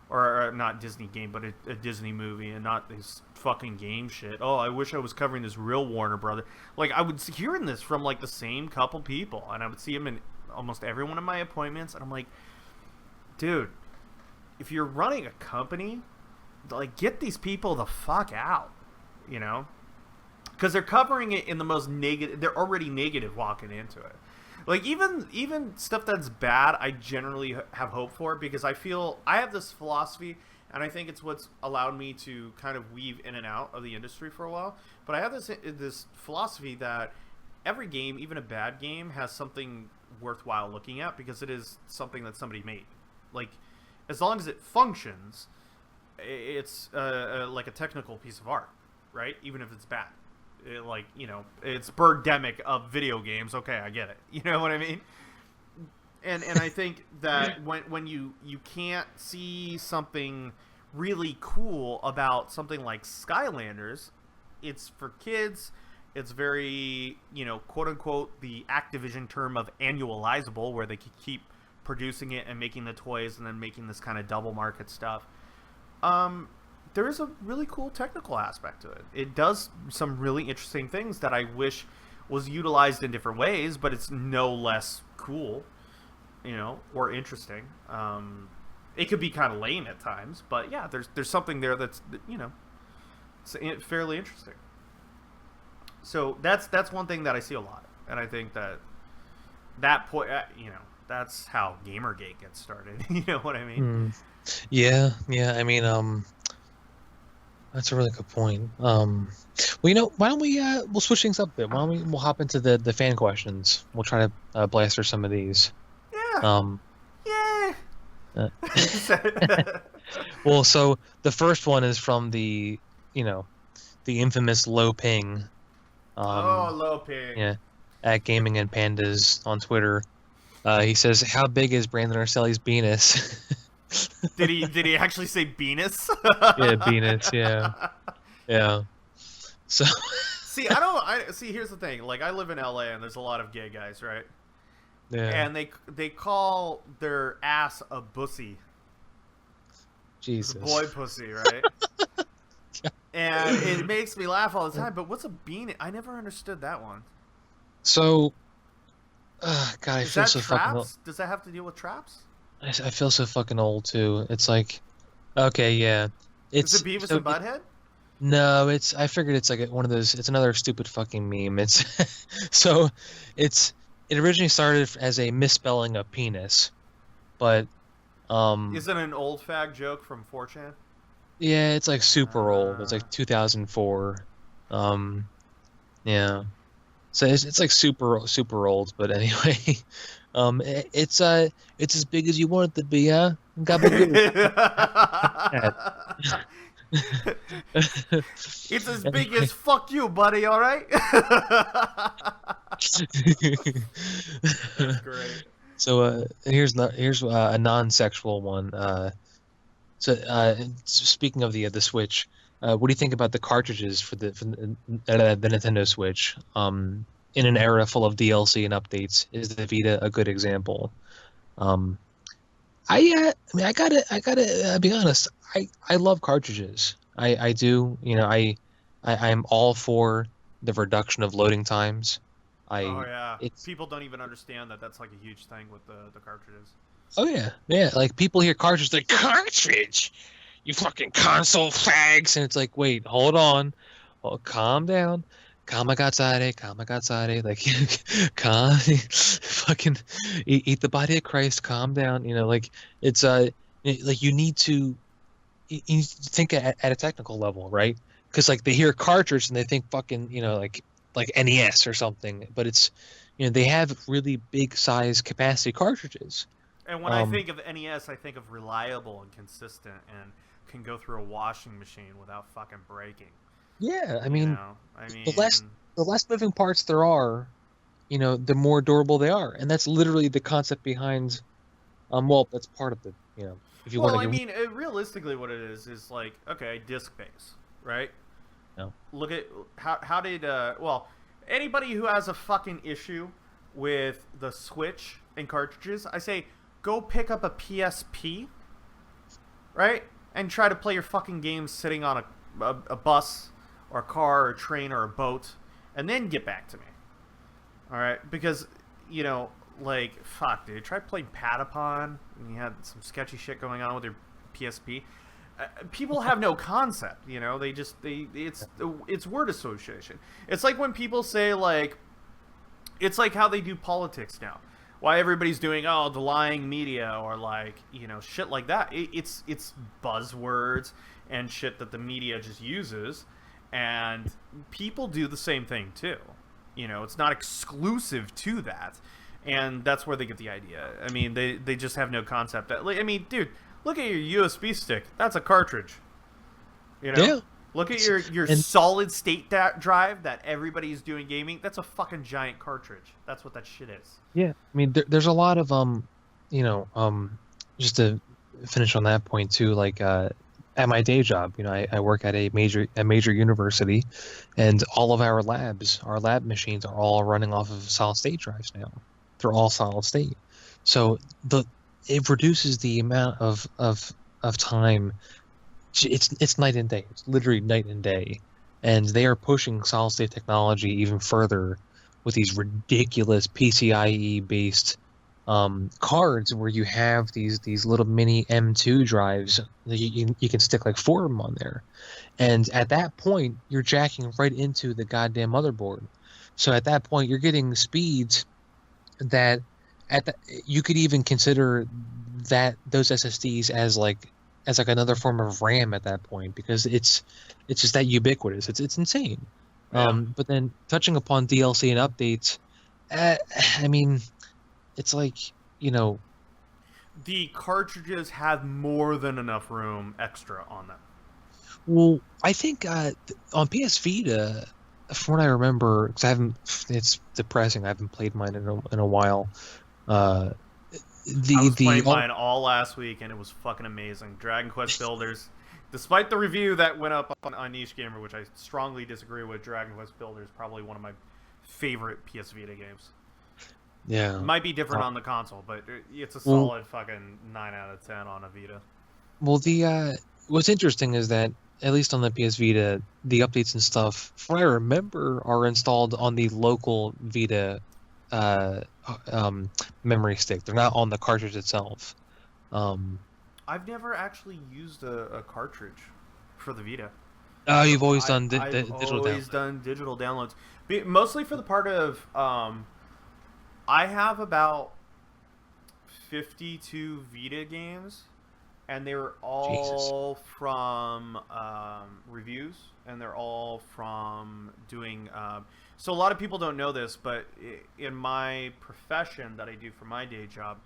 or not Disney game, but a Disney movie, and not this fucking game shit. Oh, I wish I was covering this real Warner Brother. Like, I would hearing this from like the same couple people, and I would see them in almost every one of my appointments, and I'm like, dude, if you're running a company, like, get these people the fuck out, because they're covering it in the most negative. They're already negative walking into it. Like, even stuff that's bad, I generally have hope for, because I feel I have this philosophy, and I think it's what's allowed me to kind of weave in and out of the industry for a while. But I have this philosophy that every game, even a bad game, has something worthwhile looking at, because it is something that somebody made. Like, as long as it functions, it's like a technical piece of art, right? Even if it's bad. It's Birdemic of video games. Okay, I get it. You know what I mean? And I think that when you can't see something really cool about something like Skylanders, it's for kids. It's very, quote unquote, the Activision term of annualizable, where they could keep producing it and making the toys and then making this kind of double market stuff. There is a really cool technical aspect to it. It does some really interesting things that I wish was utilized in different ways, but it's no less cool, or interesting. It could be kind of lame at times, but yeah, there's something there that's, it's fairly interesting. So that's one thing that I see a lot, and I think that point, that's how Gamergate gets started. You know what I mean? Yeah. I mean, that's a really good point. Well, why don't we'll switch things up a bit. Why don't we'll hop into the fan questions. We'll try to blast through some of these. Yeah. Yeah. Well, so the first one is from the infamous Low Ping. Low Ping. Yeah, at Gaming and Pandas on Twitter. He says, "How big is Brandon Arcelli's penis?" Did he actually say penis? Yeah, penis. Yeah. So see, here's the thing. Like, I live in LA, and there's a lot of gay guys, right? Yeah. And they call their ass a bussy. Jesus. It's a boy pussy, right? Yeah. And it makes me laugh all the time. But what's a bean? I never understood that one. So, God, I feel so fucking old. Does that have to deal with traps? I feel so fucking old too. It's like, okay, yeah. Is it Beavis and Butthead? No, I figured it's like one of those. It's another stupid fucking meme. It's so, it originally started as a misspelling of penis, but is it an old fag joke from 4chan? Yeah, it's like super old. It's like 2004. Yeah. So it's like super old, but anyway, it's as big as you want it to be, huh? Gabagool. Yeah. It's as big Anyway, as fuck you, buddy. All right. That's great. so here's a non-sexual one. Speaking of the Switch, what do you think about the cartridges for the Nintendo Switch? In an era full of DLC and updates, is the Vita a good example? Um, I mean, I gotta be honest. I love cartridges. I do. I'm all for the reduction of loading times. Oh I yeah. it's People don't even understand that that's like a huge thing with the cartridges. Oh yeah. Like people hear cartridge, like cartridge, you fucking console fags, and it's like, wait, hold on, oh, calm down, kamagatsare, like, calm, fucking eat the body of Christ, calm down. Like it's like you need to think at a technical level, right? Because like they hear cartridge and they think fucking like NES or something, but it's they have really big size capacity cartridges. And when I Um, think of NES, I think of reliable and consistent and can go through a washing machine without fucking breaking. yeah, I You mean, know, I the less mean, the less moving parts there are, the more durable they are, and that's literally the concept behind. Well, that's part of the, if you want well, to I go, mean, realistically, what it is like, okay, disc base, right? no, Look at how did well, anybody who has a fucking issue with the Switch and cartridges, I say go pick up a PSP, right? And try to play your fucking games sitting on a bus or a car or a train or a boat, and then get back to me. All right, because like fuck, dude, try playing Patapon, and you had some sketchy shit going on with your PSP. People have no concept, They just it's word association. It's like when people say like, it's like how they do politics now. Why everybody's doing the lying media or like shit like that. It's buzzwords and shit that the media just uses, and people do the same thing too. It's not exclusive to that, and that's where they get the idea. I mean, they just have no concept that. I mean, dude, look at your USB stick. That's a cartridge. You know, yeah, look at your and solid state drive that everybody's doing gaming. That's a fucking giant cartridge. That's what that shit is. yeah, I mean, there's a lot of you know, just to finish on that point too, like at my day job, I work at a major university, and all of our lab machines are all running off of solid state drives now. They're all solid state, so the it reduces the amount of time. It's night and day. It's literally night and day, and they are pushing solid state technology even further with these ridiculous PCIe based cards where you have these little mini M2 drives that you can stick like four of them on there, and at that point you're jacking right into the goddamn motherboard. So at that point you're getting speeds that you could even consider that those SSDs as like another form of RAM at that point, because it's just that ubiquitous. It's insane. Yeah. But then touching upon DLC and updates, uh, I mean, it's like, you know, The cartridges have more than enough room extra on them. well, I think on PS Vita, from what I remember, because I haven't, it's depressing. I haven't played mine in a while. Uh, I the was the playing mine all last week, and it was fucking amazing. Dragon Quest Builders, despite the review that went up on Niche Gamer, which I strongly disagree with, Dragon Quest Builders probably one of my favorite PS Vita games. yeah. It might be different on the console, but it's a Well, solid fucking 9 out of 10 on a Vita. well, the what's interesting is that at least on the PS Vita, the updates and stuff, from what I remember, are installed on the local Vita uh, memory stick. They're not on the cartridge itself. Um, I've never actually used a cartridge for the Vita. oh, you've always I, done I've digital always download. done digital downloads, mostly for the part of I have about 52 Vita games and they were Jesus. all from reviews, and they're all from doing. So a lot of people don't know this, but in my profession that I do for my day job,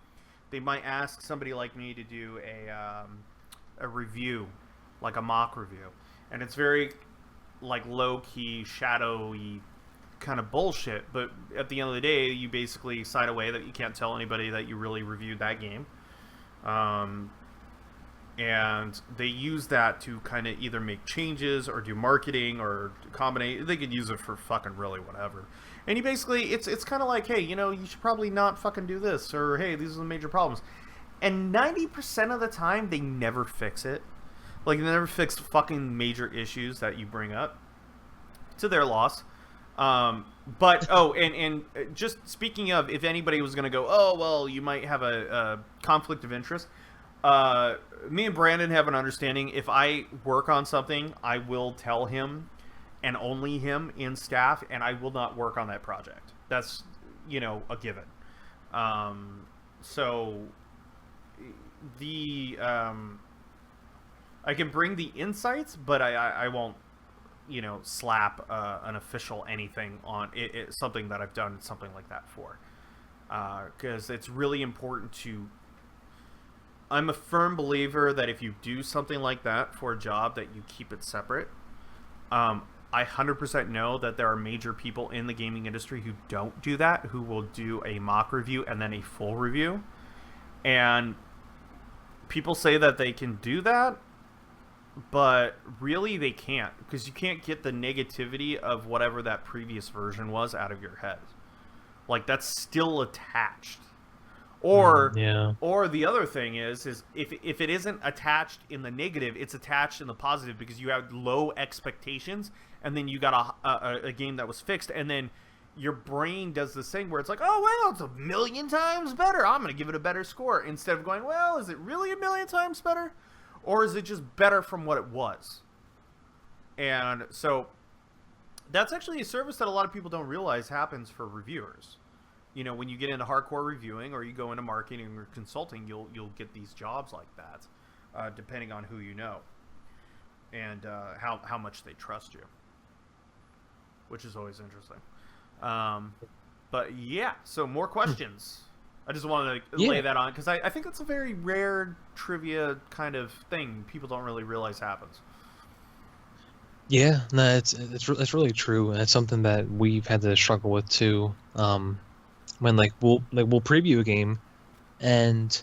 they might ask somebody like me to do a review, like a mock review, and it's very like low key, shadowy kind of bullshit. But at the end of the day, you basically sign away that you can't tell anybody that you really reviewed that game. Um, and they use that to kind of either make changes or do marketing or combine. They could use it for fucking really whatever. And you basically, it's kind of like, hey, you should probably not fucking do this, or hey, these are the major problems. And 90% of the time, they never fix it. Like, they never fix fucking major issues that you bring up, to their loss. But and just speaking of, if anybody was gonna go, oh well, you might have a conflict of interest. Me and Brandon have an understanding. If I work on something, I will tell him, and only him in staff, and I will not work on that project. That's a given. So the I can bring the insights, but I won't slap an official anything on it, something that I've done something like that for, because it's really important to. I'm a firm believer that if you do something like that for a job, that you keep it separate. I 100% know that there are major people in the gaming industry who don't do that, who will do a mock review and then a full review. And people say that they can do that, but really they can't, because you can't get the negativity of whatever that previous version was out of your head. Like, that's still attached. Or the other thing is if it isn't attached in the negative, it's attached in the positive, because you have low expectations, and then you got a game that was fixed, and then your brain does this thing where it's like, oh well, it's a million times better, I'm gonna give it a better score, instead of going, well, is it really a million times better, or is it just better from what it was? And so that's actually a service that a lot of people don't realize happens for reviewers. When you get into hardcore reviewing, or you go into marketing or consulting, you'll get these jobs like that, depending on who you know, and how much they trust you, which is always interesting. But yeah, so more questions. I just wanted to lay that on, because I think it's a very rare trivia kind of thing people don't really realize happens. Yeah, no, it's really true, and it's something that we've had to struggle with too. When we'll preview a game, and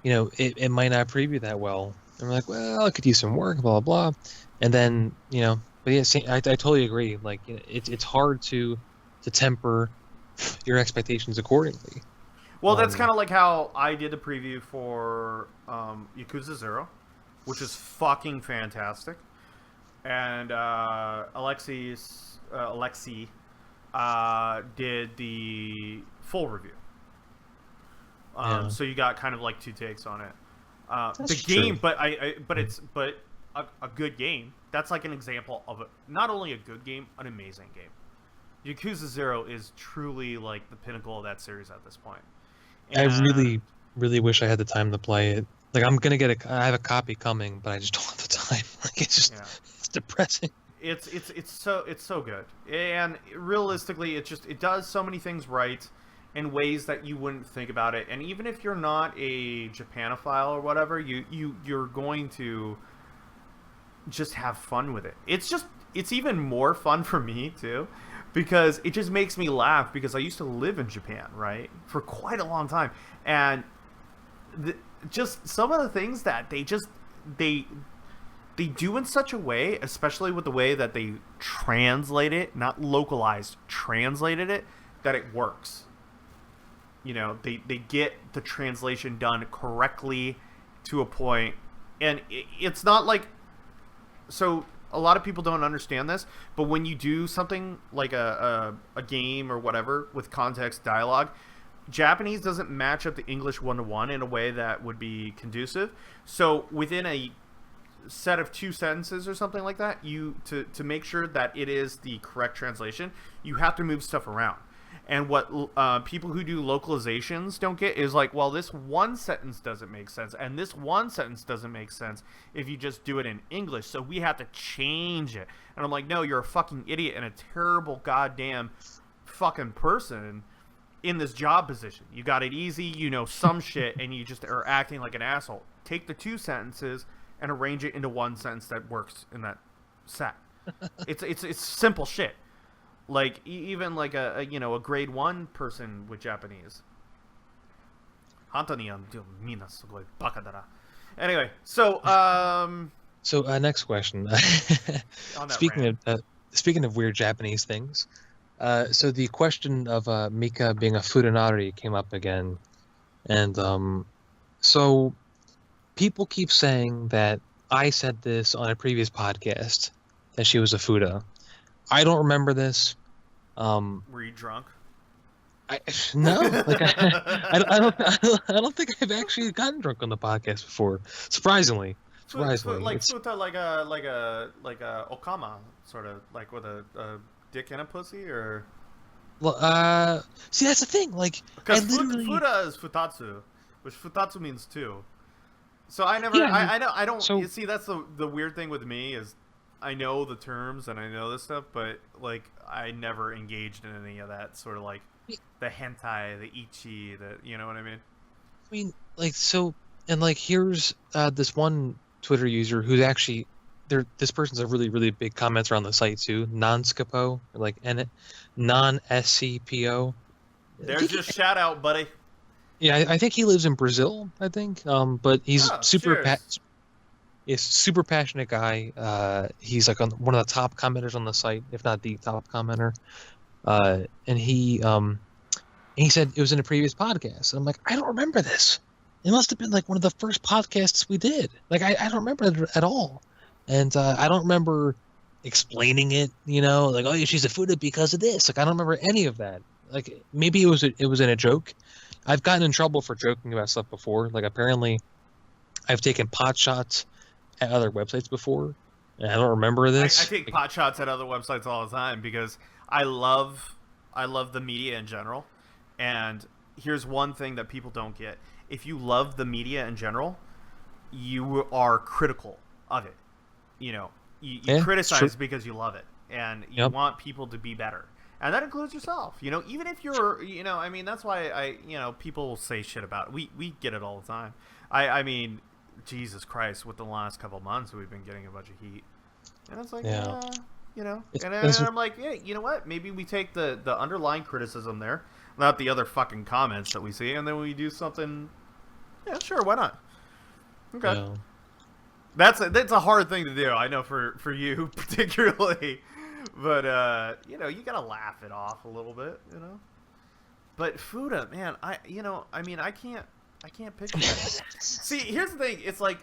it might not preview that well, and we're like, well, I could use some work, blah blah blah, and then but yeah, I totally agree. Like, it's hard to temper your expectations accordingly. Well, that's kind of like how I did the preview for Yakuza 0, which is fucking fantastic, and Alexi did the full review. So you got kind of like two takes on it. The game, true. but it's a good game. That's like an example of not only a good game, an amazing game. Yakuza 0 is truly like the pinnacle of that series at this point. And I really wish I had the time to play it. Like, I'm gonna I have a copy coming, but I just don't have the time. Like, it's depressing. It's so good, and realistically, it does so many things right in ways that you wouldn't think about it. And even if you're not a Japanophile or whatever, you're going to just have fun with it. It's even more fun for me too, because it just makes me laugh, because I used to live in Japan, right, for quite a long time, and just some of the things that they do in such a way, especially with the way that they translate it, not localized, translated it, that it works. They get the translation done correctly to a point, and it's not like, so a lot of people don't understand this, but when you do something like a game or whatever with context dialogue, Japanese doesn't match up the English 1-to-1 in a way that would be conducive. So within a set of 2 sentences or something like that, to make sure that it is the correct translation, you have to move stuff around. And what people who do localizations don't get is like, well, this one sentence doesn't make sense, and this one sentence doesn't make sense if you just do it in English, so we have to change it. And I'm like, no, you're a fucking idiot and a terrible goddamn fucking person in this job position. You got it easy, you know some shit, and you just are acting like an asshole. Take the two sentences and arrange it into one sentence that works in that set. It's simple shit. Like even like a grade 1 person with Japanese. Anyway, so next question. Speaking of weird Japanese things, so the question of Mika being a Fudanari came up again, and so people keep saying that I said this on a previous podcast that she was a Fuda. I don't remember this. Were you drunk? No, like I don't think I've actually gotten drunk on the podcast before. Surprisingly. Like Futa, like a okama, sort of like with a dick and a pussy, or. Well, see, that's the thing. Like, because Fuda is futatsu, which futatsu means two. So I never, yeah, I don't. So, you see, that's the weird thing with me is, I know the terms and I know this stuff, but like I never engaged in any of that sort of like the hentai, the ichi, you know what I mean? I mean, like, so, and like here's this one Twitter user who's actually this person's a really, really big commenter on the site too, non-scapo, like non-SCPO. There's your shout out, buddy. Yeah, I think he lives in Brazil, I think. But he's super passionate guy. He's like one of the top commenters on the site, if not the top commenter. And he said it was in a previous podcast. And I'm like, I don't remember this. It must have been like one of the first podcasts we did. Like I don't remember it at all. And I don't remember explaining it, you know, like, oh, she's a Fuda because of this. Like I don't remember any of that. Like maybe it was in a joke. I've gotten in trouble for joking about stuff before. Like apparently I've taken pot shots at other websites before, and I don't remember this. I take pot shots at other websites all the time because I love the media in general. And here's one thing that people don't get. If you love the media in general, you are critical of it. You know, you criticize because you love it, and you want people to be better. And that includes yourself, you know, even if you're, you know, I mean, that's why people say shit about it. We get it all the time. I mean, Jesus Christ, with the last couple months, we've been getting a bunch of heat. And it's like, you know, and I'm like, yeah, you know what? Maybe we take the underlying criticism there, not the other fucking comments that we see, and then we do something. Yeah, sure, why not? Okay. Yeah. That's a hard thing to do, I know, for you particularly. But, you know, you gotta laugh it off a little bit, you know? But Fuda, man, I can't picture that. See, here's the thing, it's like,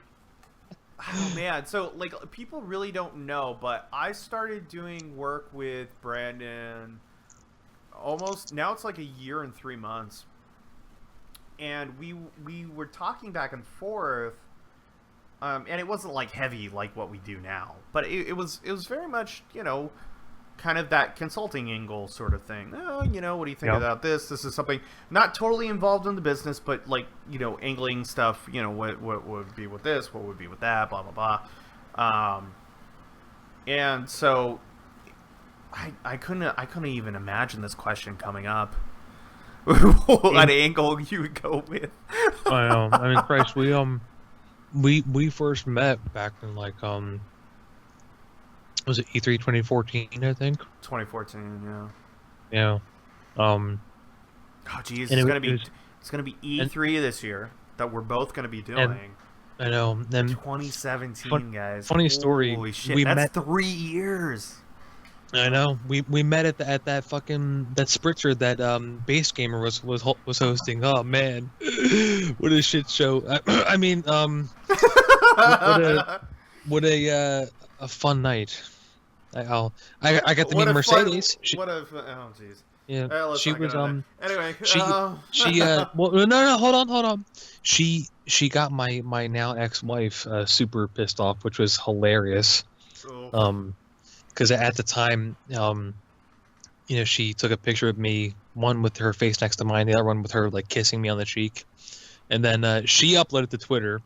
oh man, so, like, people really don't know, but I started doing work with Brandon now it's like a year and 3 months. And we were talking back and forth, and it wasn't, like, heavy like what we do now, but it was very much, you know, kind of that consulting angle sort of thing. Oh, you know, what do you think about this? This is something not totally involved in the business, but like, you know, angling stuff, you know, what would be with this, what would be with that, blah, blah, blah. And so I couldn't even imagine this question coming up. What angle you would go with. I mean, Christ, we first met back in like, was it E3 2014, I think? 2014, yeah. Yeah. Oh, geez, it's gonna be E3 this year that we're both gonna be doing. I know. Then 2017, guys. Funny story. Holy shit, that's 3 years. I know. We met at that fucking Spritzer that Base Gamer was hosting. Oh man, what a shit show! I mean, what a fun night. I got to meet Mercedes. Oh jeez. Yeah, she was Anyway, she well, no, hold on. She got my now ex-wife super pissed off, which was hilarious. Oh. Because at the time, you know, she took a picture of me one with her face next to mine, the other one with her like kissing me on the cheek. And then she uploaded to Twitter,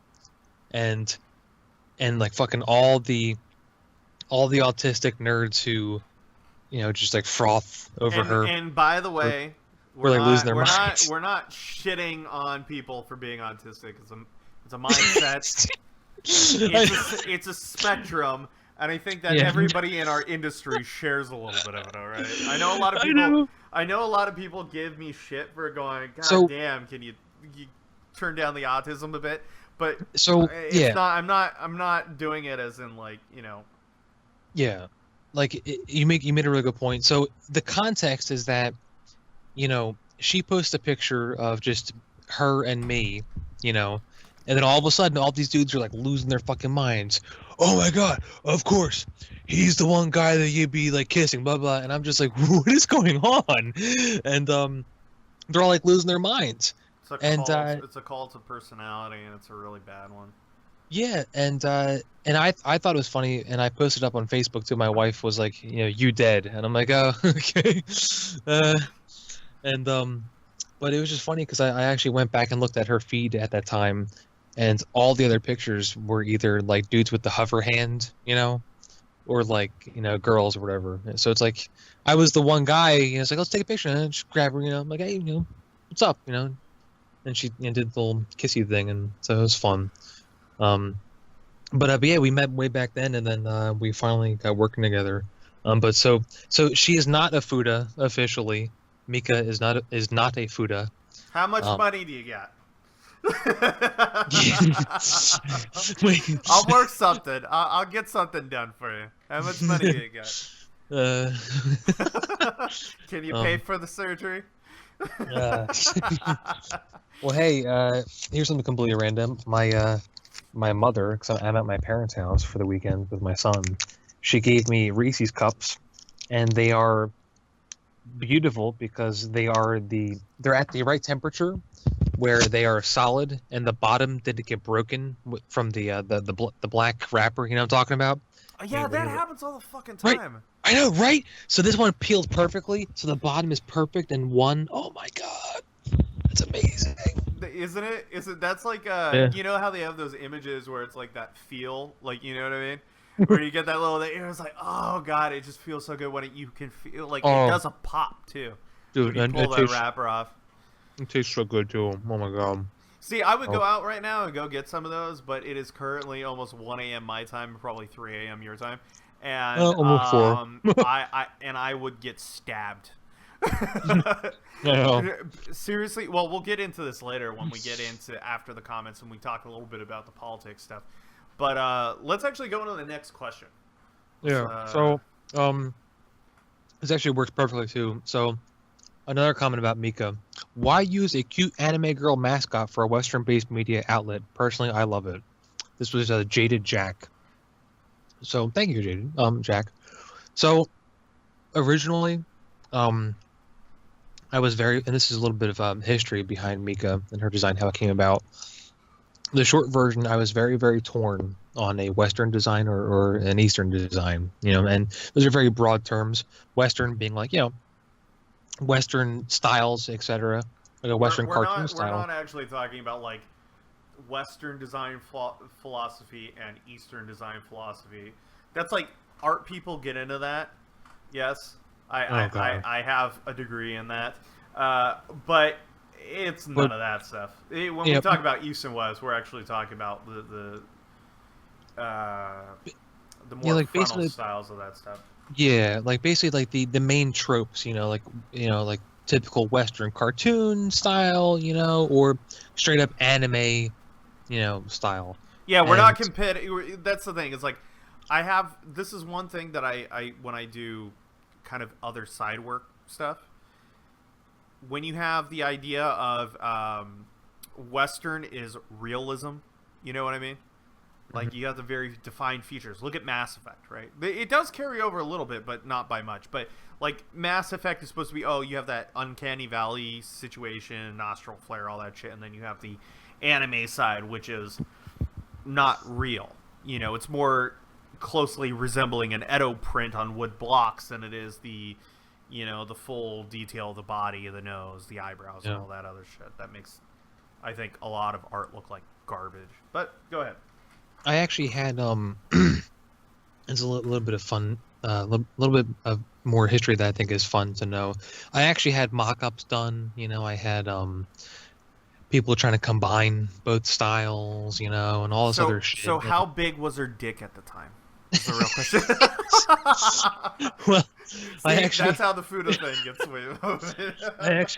and like fucking all the autistic nerds who just like froth over her And by the were, way, were like losing their minds. we're not shitting on people for being autistic. It's a mindset. It's a spectrum, and I think that Yeah. everybody in our industry shares a little bit of it. All right. I know a lot of I people. know. I know a lot of people give me shit for going, God So damn, can you turn down the autism a bit? But so it's yeah. not. I'm not doing it as in like Yeah, like you made a really good point. So the context is that she posts a picture of just her and me, and then all of a sudden all these dudes are like losing their fucking minds. Oh my God, of course, he's the one guy that you'd be like kissing, blah blah. And I'm just like, what is going on? And they're all like losing their minds. it's a And cult. It's a cult of personality, and it's a really bad one. yeah, and I thought it was funny, and I posted up on Facebook too. My wife was like, you dead, and I'm like, oh, okay. Uh, and but it was just funny because I actually went back and looked at her feed at that time, and all the other pictures were either like dudes with the hover hand, or like girls or whatever. So it's like I was the one guy, it's like let's take a picture, and I just grab her, I'm like, hey, what's up, and she did the little kissy thing, and so it was fun. But yeah, we met way back then, and then we finally got working together. But so she is not a Fuda officially. Mika is not a Fuda. How much Um, money do you got? Wait, I'll work something. I'll get something done for you. How much money do you got? uh, Can you pay for the surgery? uh, well, hey, here's something completely random. My mother, because I'm at my parents' house for the weekend with my son, she gave me Reese's cups, and they are beautiful because they're at the right temperature where they are solid, and the bottom didn't get broken from the black wrapper. You know what I'm talking about? Yeah, that happens all the fucking Right. time. I know, right? So this one peeled perfectly, so the bottom is perfect, and oh my God, that's amazing. Isn't it? That's like Yeah. you know how they have those images where it's like that feel, like you know what I mean? Where you get that little, it's like, oh God, it just feels so good when you can feel like Oh. it does a pop too. Dude, When you pull that wrapper off. it tastes so good too. Oh my God. See, I would go Oh. out right now and go get some of those, but it is currently almost 1 a.m. my time, probably 3 a.m. your time, and Almost 4. I would get stabbed. I know. Seriously, well, we'll get into this later when we get into after the comments and we talk a little bit about the politics stuff. But let's actually go into the next question. Yeah. So this actually works perfectly too. So another comment about Mika. Why use a cute anime girl mascot for a Western-based media outlet? Personally, I love it. This was Jaded Jack. So thank you, Jaded. Jack. So originally, I was and this is a little bit of history behind Mika and her design, how it came about. The short version, I was very, very torn on a Western design or an Eastern design, and those are very broad terms. Western being like, Western styles, etc., like a Western cartoon style. We're not actually talking about like Western design philosophy and Eastern design philosophy. That's like art people get into that. Yes, I have a degree in that, but it's none of that stuff. When we talk about East and West, we're actually talking about the more frontal styles of that stuff. Yeah, like basically like the main tropes, like typical Western cartoon style, or straight up anime, style. Yeah, we're not comparing. That's the thing. It's like this is one thing that I when I do kind of other side work stuff. When you have the idea of Western is realism, you know what I mean? Like, you have the very defined features. Look at Mass Effect, right? It does carry over a little bit, but not by much. But, like, Mass Effect is supposed to be, you have that uncanny valley situation, nostril flare, all that shit. And then you have the anime side, which is not real. It's more closely resembling an Edo print on wood blocks than it is the, the full detail of the body, the nose, the eyebrows, and Yeah. all that other shit. That makes, I think, a lot of art look like garbage. But go ahead. I actually had it's a little bit of fun, little bit of more history that I think is fun to know. I actually had mock-ups done. I had people trying to combine both styles, and all this So, other shit. so how big was her dick at the time? Is the real question. Well, I See, actually, that's how the Fuda thing gets way.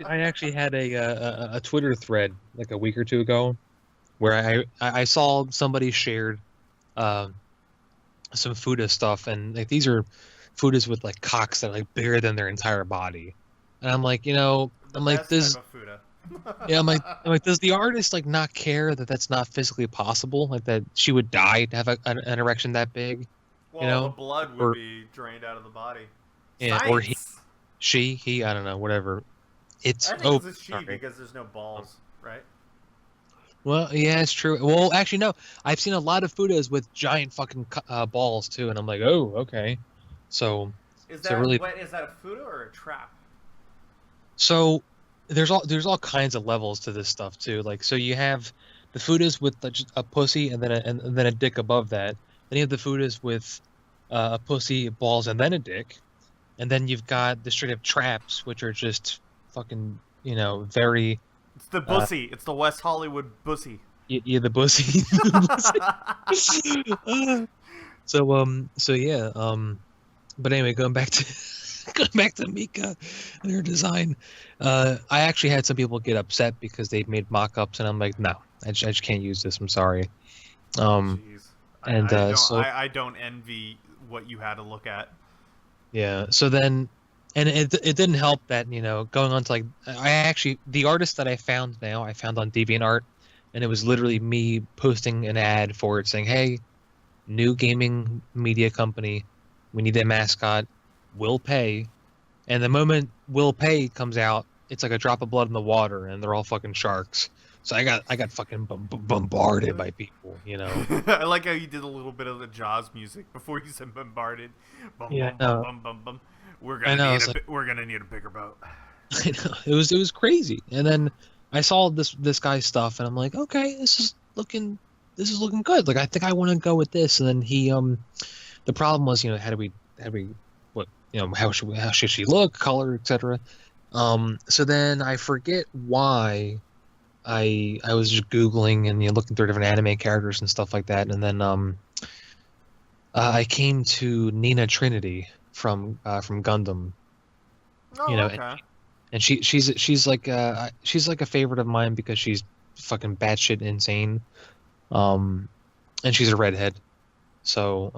I actually had a Twitter thread like a week or two ago where I saw somebody shared uh, some Fuda stuff, and like these are Fudas with like cocks that are like bigger than their entire body, and I'm like, The best type this, of Fuda. yeah, I'm like, does the artist like not care that that's not physically possible, like that she would die to have an erection that big, you Well, the know, blood would or be drained out of the body. yeah, or Science. he, I don't know, whatever. It's I think oh, it's a she sorry. because there's no balls, right? Well, yeah, it's true. Well, actually, no. I've seen a lot of Fudas with giant fucking balls too, and I'm like, oh, okay. So, Is so that really, what is that a Fuda or a trap? so there's all kinds of levels to this stuff too. Like, so you have the Fudas with just a pussy and then and then a dick above that. Then you have the Fudas with a pussy, balls, and then a dick. And then you've got the straight up traps, which are just fucking, very It's the uh, bussy. It's the West Hollywood bussy. yeah, the pussy. So yeah, but anyway, going back to going back to Mika and her design, I actually had some people get upset because they made mock-ups, and I'm like, no, I just can't use this. I'm sorry. Jeez, And so I don't envy what you had to look at. yeah, so then, and it didn't help that going on to like I actually the artist that I found on DeviantArt, and it was literally me posting an ad for it saying, hey, new gaming media company, we need a mascot, will pay. And the moment will pay comes out, it's like a drop of blood in the water, and they're all fucking sharks. So I got fucking bombarded by people. I like how you did a little bit of the Jaws music before you said bombarded. Bum Yeah, bum bum no, bum bum bum. I know. It's like, We're gonna need a bigger boat. I know, it was crazy. And then I saw this guy's stuff, and I'm like, okay, this is looking good. Like I think I want to go with this. And then the problem was, how do we, what, how should she look, color, etc. So then I forget why I was just Googling and looking through different anime characters and stuff like that, and then I came to Nina Trinity from Gundam, Oh, you know, and, okay. and she's like a favorite of mine because she's fucking batshit insane, um, and she's a redhead. So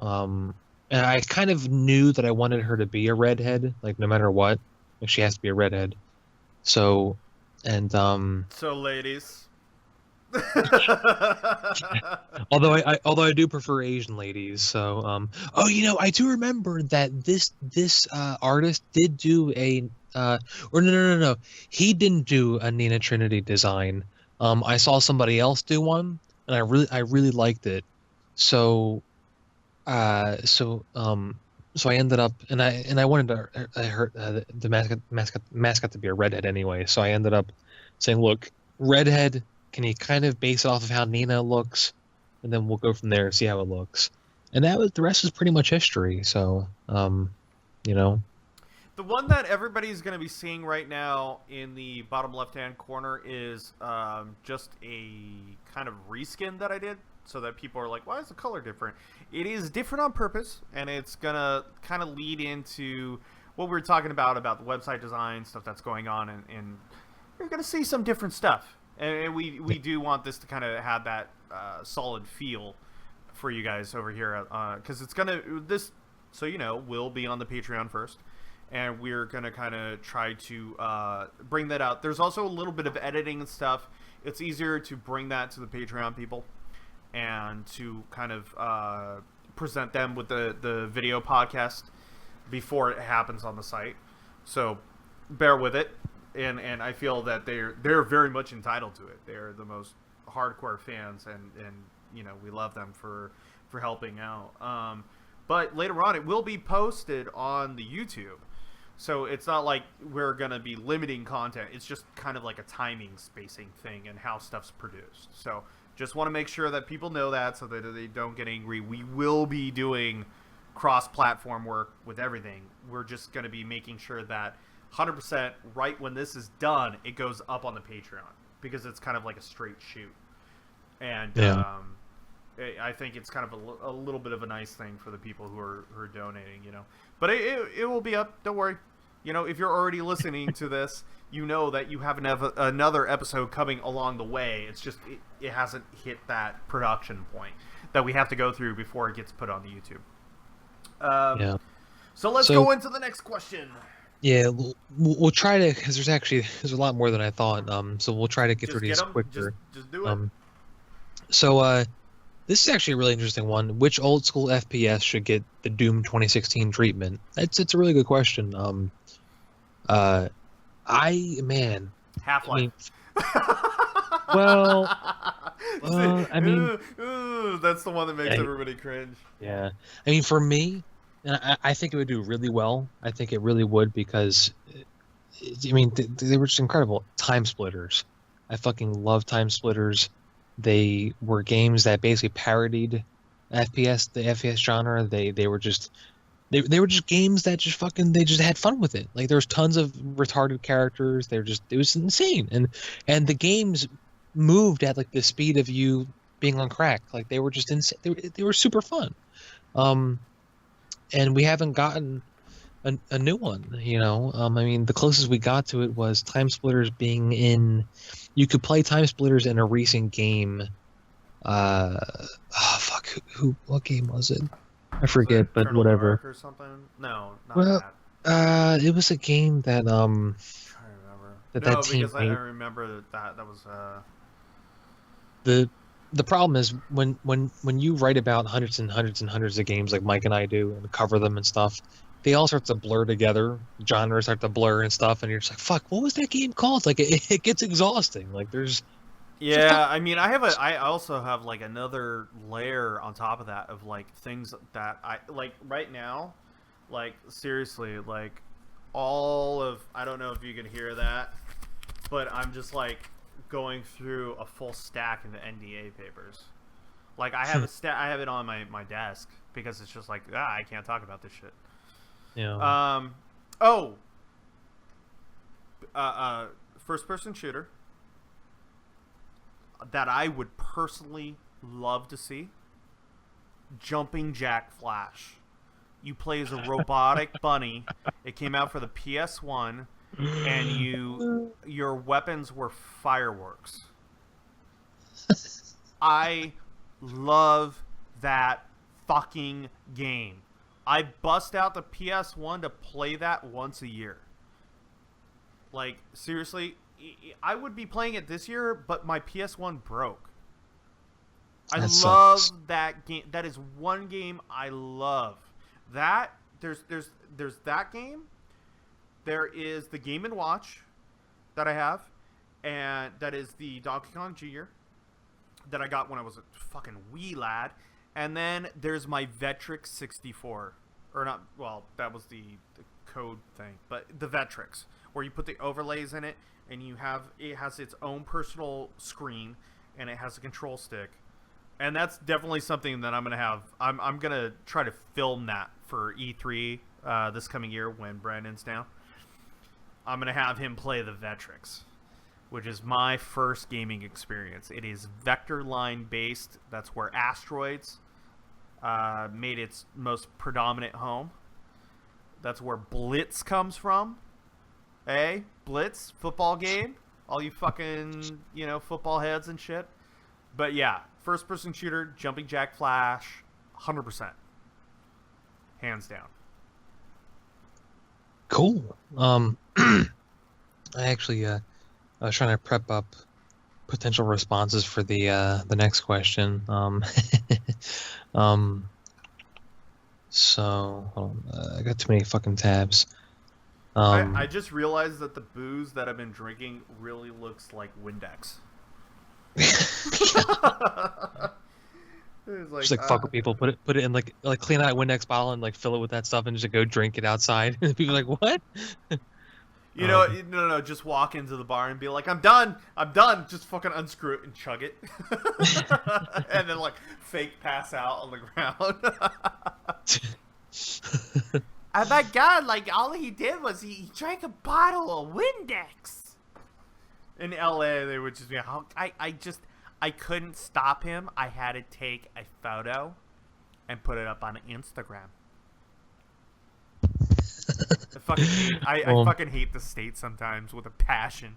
and I kind of knew that I wanted her to be a redhead, like no matter what, like she has to be a redhead. So, and So, ladies. although I do prefer Asian ladies. So oh, I do remember that this artist did do a or no, he didn't do a Nina Trinity design. I saw somebody else do one, and I really liked it. So so I ended up, and I wanted the mascot to be a redhead anyway. So I ended up saying, look, redhead. Can you kind of base it off of how Nina looks, and then we'll go from there and see how it looks. And the rest is pretty much history. So you know, The one that everybody's going to be seeing right now in the bottom left-hand corner is just a kind of reskin that I did, so that people are like, why is the color different? It is different on purpose, and it's going to kind of lead into what we were talking about the website design, stuff that's going on, and you're going to see some different stuff. And we do want this to kind of have that solid feel for you guys over here, because it's going to, this, so will be on the Patreon first. And we're going to kind of try to bring that out. There's also a little bit of editing and stuff. It's easier to bring that to the Patreon people and to kind of present them with the video podcast before it happens on the site. So bear with it. And I feel that they're very much entitled to it. They're the most hardcore fans, and we love them for helping out. But later on, it will be posted on the YouTube. So it's not like we're going to be limiting content. It's just kind of like a timing spacing thing and how stuff's produced. So just want to make sure that people know that so that they don't get angry. We will be doing cross-platform work with everything. We're just going to be making sure that 100% right when this is done, it goes up on the Patreon because it's kind of like a straight shoot. And I think it's kind of a little bit of a nice thing for the people who are donating, you know. But it will be up. Don't worry. You know, if you're already listening to this, you know that you have another episode coming along the way. It's just it hasn't hit that production point that we have to go through before it gets put on the YouTube. Yeah. So let's go into the next question. Yeah, we'll try to, because there's a lot more than I thought. So we'll try to get through these quicker. Just do it. So this is actually a really interesting one. Which old school FPS should get the Doom 2016 treatment? It's a really good question. Half-Life. I mean, well, I mean, that's the one that makes everybody cringe. Yeah, I mean, for me, I think it would do really well. I think it really would because, I mean, they were just incredible. Time Splitters. I fucking love Time Splitters. They were games that basically parodied the FPS genre. They were just games that they just had fun with it. Like there was tons of retarded characters. It was insane. And the games moved at like the speed of you being on crack. Like they were just insane. They were super fun. And we haven't gotten a new one, you know. I mean, the closest we got to it was Time Splitters being in. You could play Time Splitters in a recent game. What game was it? I forget, but Colonel whatever. Mark or something? No, not that. It was a game that I'm trying to remember. that team because I made. remember that was The problem is when you write about hundreds and hundreds and hundreds of games like Mike and I do and cover them and stuff, they all start to blur together. Genres start to blur and stuff, and you're just like, "Fuck, what was that game called?" Like it gets exhausting. Like there's. Yeah, I mean, I also have like another layer on top of that of like things that I like right now, like seriously, like I don't know if you can hear that, but I'm just like going through a full stack of the NDA papers. Like I have I have it on my desk because it's just like I can't talk about this shit. Yeah. First person shooter that I would personally love to see. Jumping Jack Flash. You play as a robotic bunny. It came out for the PS1, and your weapons were fireworks. I love that fucking game. I bust out the PS1 to play that once a year. Like, seriously, I would be playing it this year, but my PS1 broke. I love that game. That is one game I love. That there's that game. There is the Game & Watch that I have, and that is the Donkey Kong Jr. that I got when I was a fucking wee lad. And then there's my Vectrex 64. Or not, well, that was the code thing. But the Vectrex, where you put the overlays in it, and it has its own personal screen, and it has a control stick. And that's definitely something that I'm going to have. I'm going to try to film that for E3 this coming year when Brandon's down. I'm going to have him play the Vectrex, which is my first gaming experience. It is vector line based. That's where Asteroids made its most predominant home. That's where Blitz comes from. Hey, Blitz, football game. All you fucking, football heads and shit. But yeah, first person shooter, Jumping Jack Flash, 100%. Hands down. Cool. I actually I was trying to prep up potential responses for the next question. So hold on, I got too many fucking tabs. I just realized that the booze that I've been drinking really looks like Windex. It's Just like fuck with people, put it in like clean out a Windex bottle and like fill it with that stuff and just go drink it outside. And people are like, what? You know, no, just walk into the bar and be like, I'm done. Just fucking unscrew it and chug it. And then, like, fake pass out on the ground. Oh my god, like, all he did was he drank a bottle of Windex. In LA, they would just be, I couldn't stop him. I had to take a photo and put it up on Instagram. I fucking hate the state sometimes with a passion,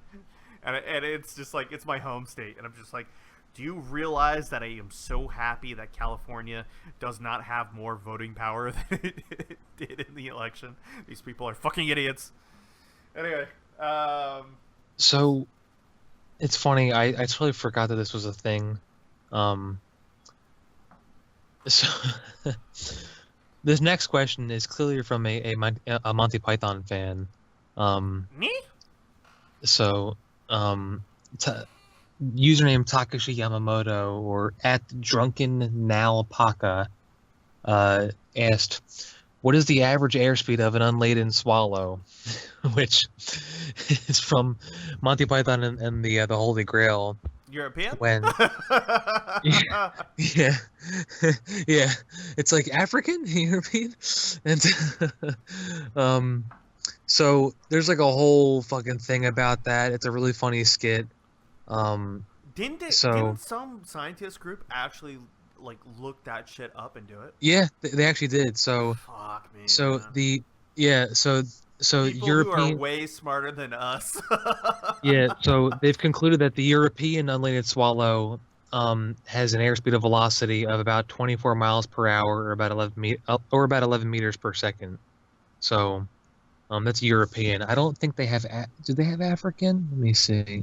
and it's just like, it's my home state, and I'm just like, do you realize that I am so happy that California does not have more voting power than it did in the election? These people are fucking idiots. Anyway, so it's funny. I totally forgot that this was a thing. So. This next question is clearly from a Monty Python fan. Me? So, username Takashi Yamamoto or at Drunken Nalpaka asked, "What is the average airspeed of an unladen swallow?" Which is from Monty Python and the Holy Grail. European? When yeah, it's like African, European, and so there's like a whole fucking thing about that. It's a really funny skit. Didn't some scientist group actually like look that shit up and do it? Yeah, they actually did. So fuck me. So man. So people European who are way smarter than us. Yeah, so they've concluded that the European unladen swallow has an airspeed of velocity of about 24 miles per hour, or about 11 meters per second. So that's European. I don't think they have. Do they have African? Let me see.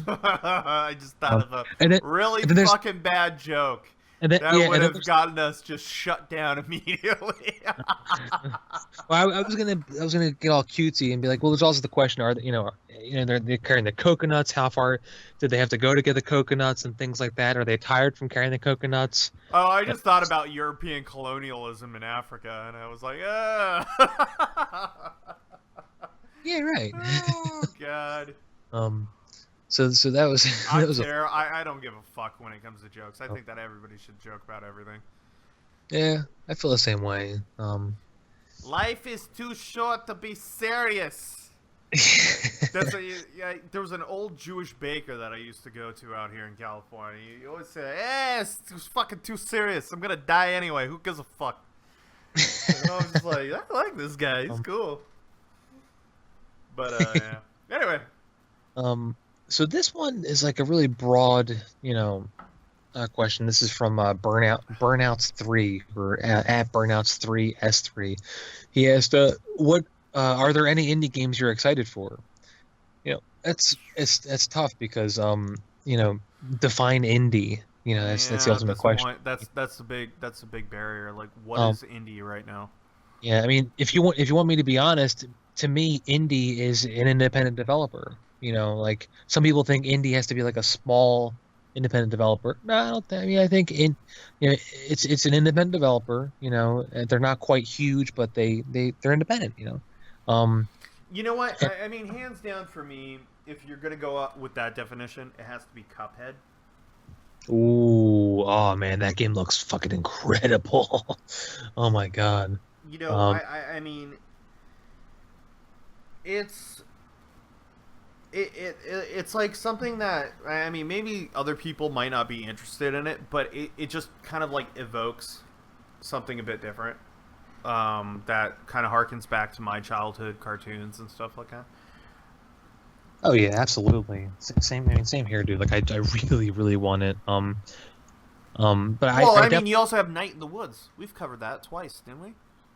I just thought of a really fucking bad joke. That would have gotten us just shut down immediately. Well, I was gonna get all cutesy and be like, well, there's also the question: they're carrying the coconuts? How far did they have to go to get the coconuts and things like that? Are they tired from carrying the coconuts? Oh, I just thought about European colonialism in Africa, and I was like, Yeah, right. Oh God. So that was. I don't give a fuck when it comes to jokes. I think that everybody should joke about everything. Yeah, I feel the same way. Life is too short to be serious. There was an old Jewish baker that I used to go to out here in California. He always said, it's fucking too serious. I'm gonna die anyway. Who gives a fuck? And I was just like, I like this guy. He's cool. But yeah. Anyway. So this one is like a really broad, question. This is from Burnouts 3 or at Burnouts 3 S3. He asked, "What are there any indie games you're excited for?" It's tough because define indie. That's the ultimate question. That's the big barrier. Like, what is indie right now? Yeah, I mean, if you want me to be honest, to me, indie is an independent developer. Like some people think indie has to be like a small independent developer. No, I don't. I think it's an independent developer. And they're not quite huge, but they're independent. You know what? I mean, hands down for me, if you're gonna go up with that definition, it has to be Cuphead. Ooh, oh man, that game looks fucking incredible. Oh my god. I mean, it's like something that, I mean, maybe other people might not be interested in it, but it just kind of like evokes something a bit different. That kind of harkens back to my childhood cartoons and stuff like that. Oh yeah, absolutely. Same here, dude. Like I really, really want it. But I mean, you also have Night in the Woods. We've covered that twice, didn't we? In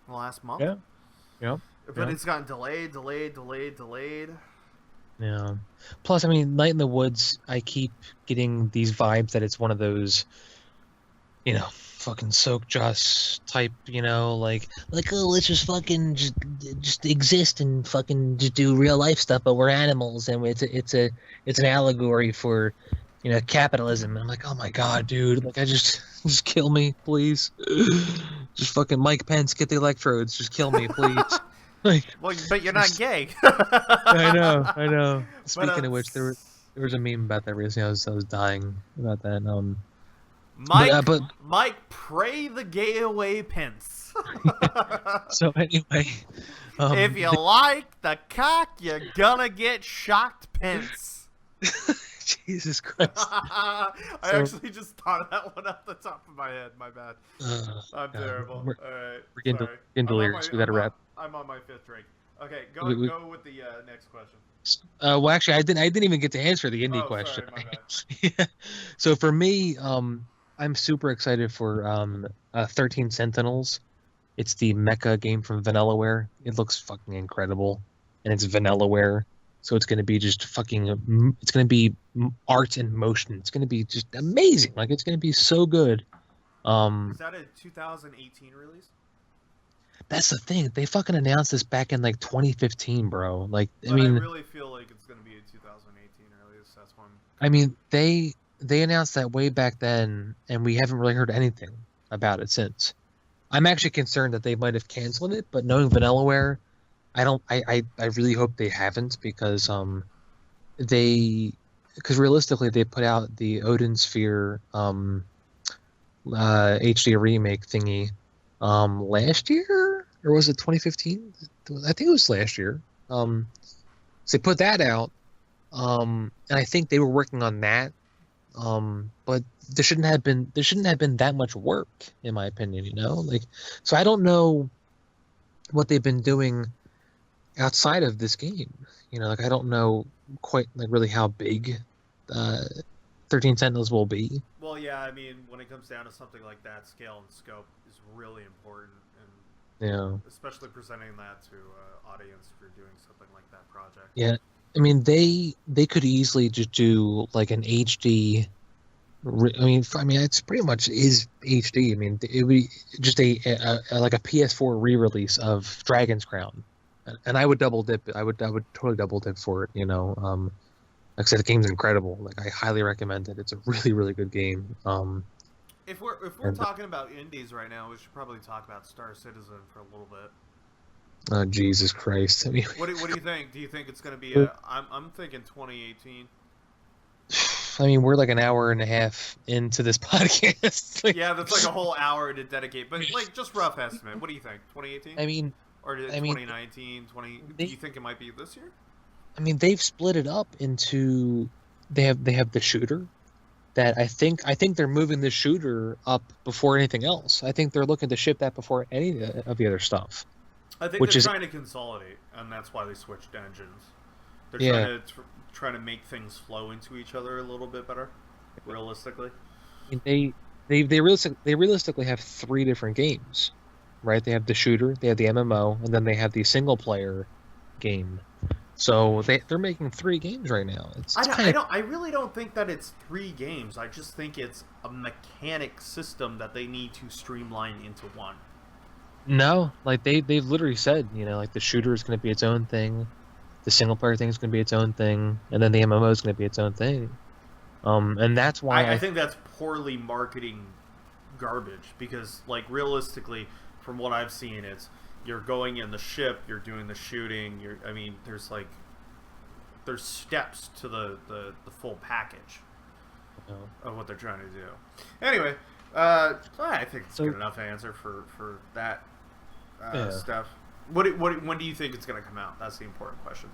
the last month. Yeah. But it's gotten delayed. Yeah. Plus, I mean, Night in the Woods, I keep getting these vibes that it's one of those, fucking soak Joss type, like oh, let's just fucking just exist and fucking just do real life stuff, but we're animals, and it's an allegory for capitalism. And I'm like, oh my god, dude, like I just kill me, please. Just fucking Mike Pence, get the electrodes, just kill me, please. Like, Well, but you're not just, gay. I know. But Speaking of which, there was a meme about that recently. I was dying about that. Mike, But Mike, pray the gay away, Pence. so anyway, If you like the cock, you're gonna get shocked, Pence. Jesus Christ. I So, actually just thought of that one off the top of my head. My bad. I'm terrible. We're, All right, we're getting, sorry. getting delirious. We got to wrap. I'm on my fifth drink. Okay, go We, go with the next question. well, actually, I didn't even get to answer the indie Oh, question. sorry, my bad. Yeah. So for me, I'm super excited for 13 Sentinels. It's the mecha game from Vanillaware. It looks fucking incredible, and it's Vanillaware, so it's gonna be just fucking. It's gonna be art in motion. It's gonna be just amazing. Like it's gonna be so good. Is that a 2018 release? That's the thing. They fucking announced this back in like 2015, bro. Like But I mean, I really feel like it's gonna be a 2018 release. That's one. I mean they announced that way back then, and we haven't really heard anything about it since. I'm actually concerned that they might have canceled it, but knowing Vanillaware, I don't. I really hope they haven't because realistically they put out the Odin Sphere HD remake thingy last year, or was it 2015? I think it was last year. So they put that out, and I think they were working on that. But there shouldn't have been that much work, in my opinion. Like, so I don't know what they've been doing outside of this game. Like I don't know quite like really how big 13 Sentinels will be. Well, yeah, I mean, when it comes down to something like that, scale and scope is really important, and Yeah. especially presenting that to audience if you're doing something like that project. Yeah. I mean, they could easily just do like an HD. I mean, it's pretty much is HD. I mean, it would be just a like a PS4 re-release of Dragon's Crown, and I would double dip. I would totally double dip for it. Like I said, the game's incredible. Like I highly recommend it. It's a really really good game. If we're talking about indies right now, we should probably talk about Star Citizen for a little bit. Oh Jesus Christ! I mean, What do you think? Do you think it's going to be I'm thinking 2018. I mean, we're like an hour and a half into this podcast. Like, Yeah, that's like a whole hour to dedicate. But like, just rough estimate. What do you think? 2018? I mean, Or did it I mean, 2019? Do you think it might be this year? I mean, they've split it up into they have the shooter that I think they're moving the shooter up before anything else. I think they're looking to ship that before any of the other stuff. I think Which they're is trying to consolidate, and that's why they switched engines. They're yeah. trying to make things flow into each other a little bit better, realistically. I mean, they realistically have three different games, right? They have the shooter, they have the MMO, and then they have the single player game. So they're making three games right now. I really don't think that it's three games. I just think it's a mechanic system that they need to streamline into one. No, like they've literally said, like the shooter is going to be its own thing, the single player thing is going to be its own thing, and then the MMO is going to be its own thing. And that's why I think that's poorly marketing garbage because, like, realistically, from what I've seen, it's you're going in the ship, you're doing the shooting. There's steps to the full package of what they're trying to do. Anyway, I think it's a good enough answer for that stuff. When do you think it's going to come out? That's the important question.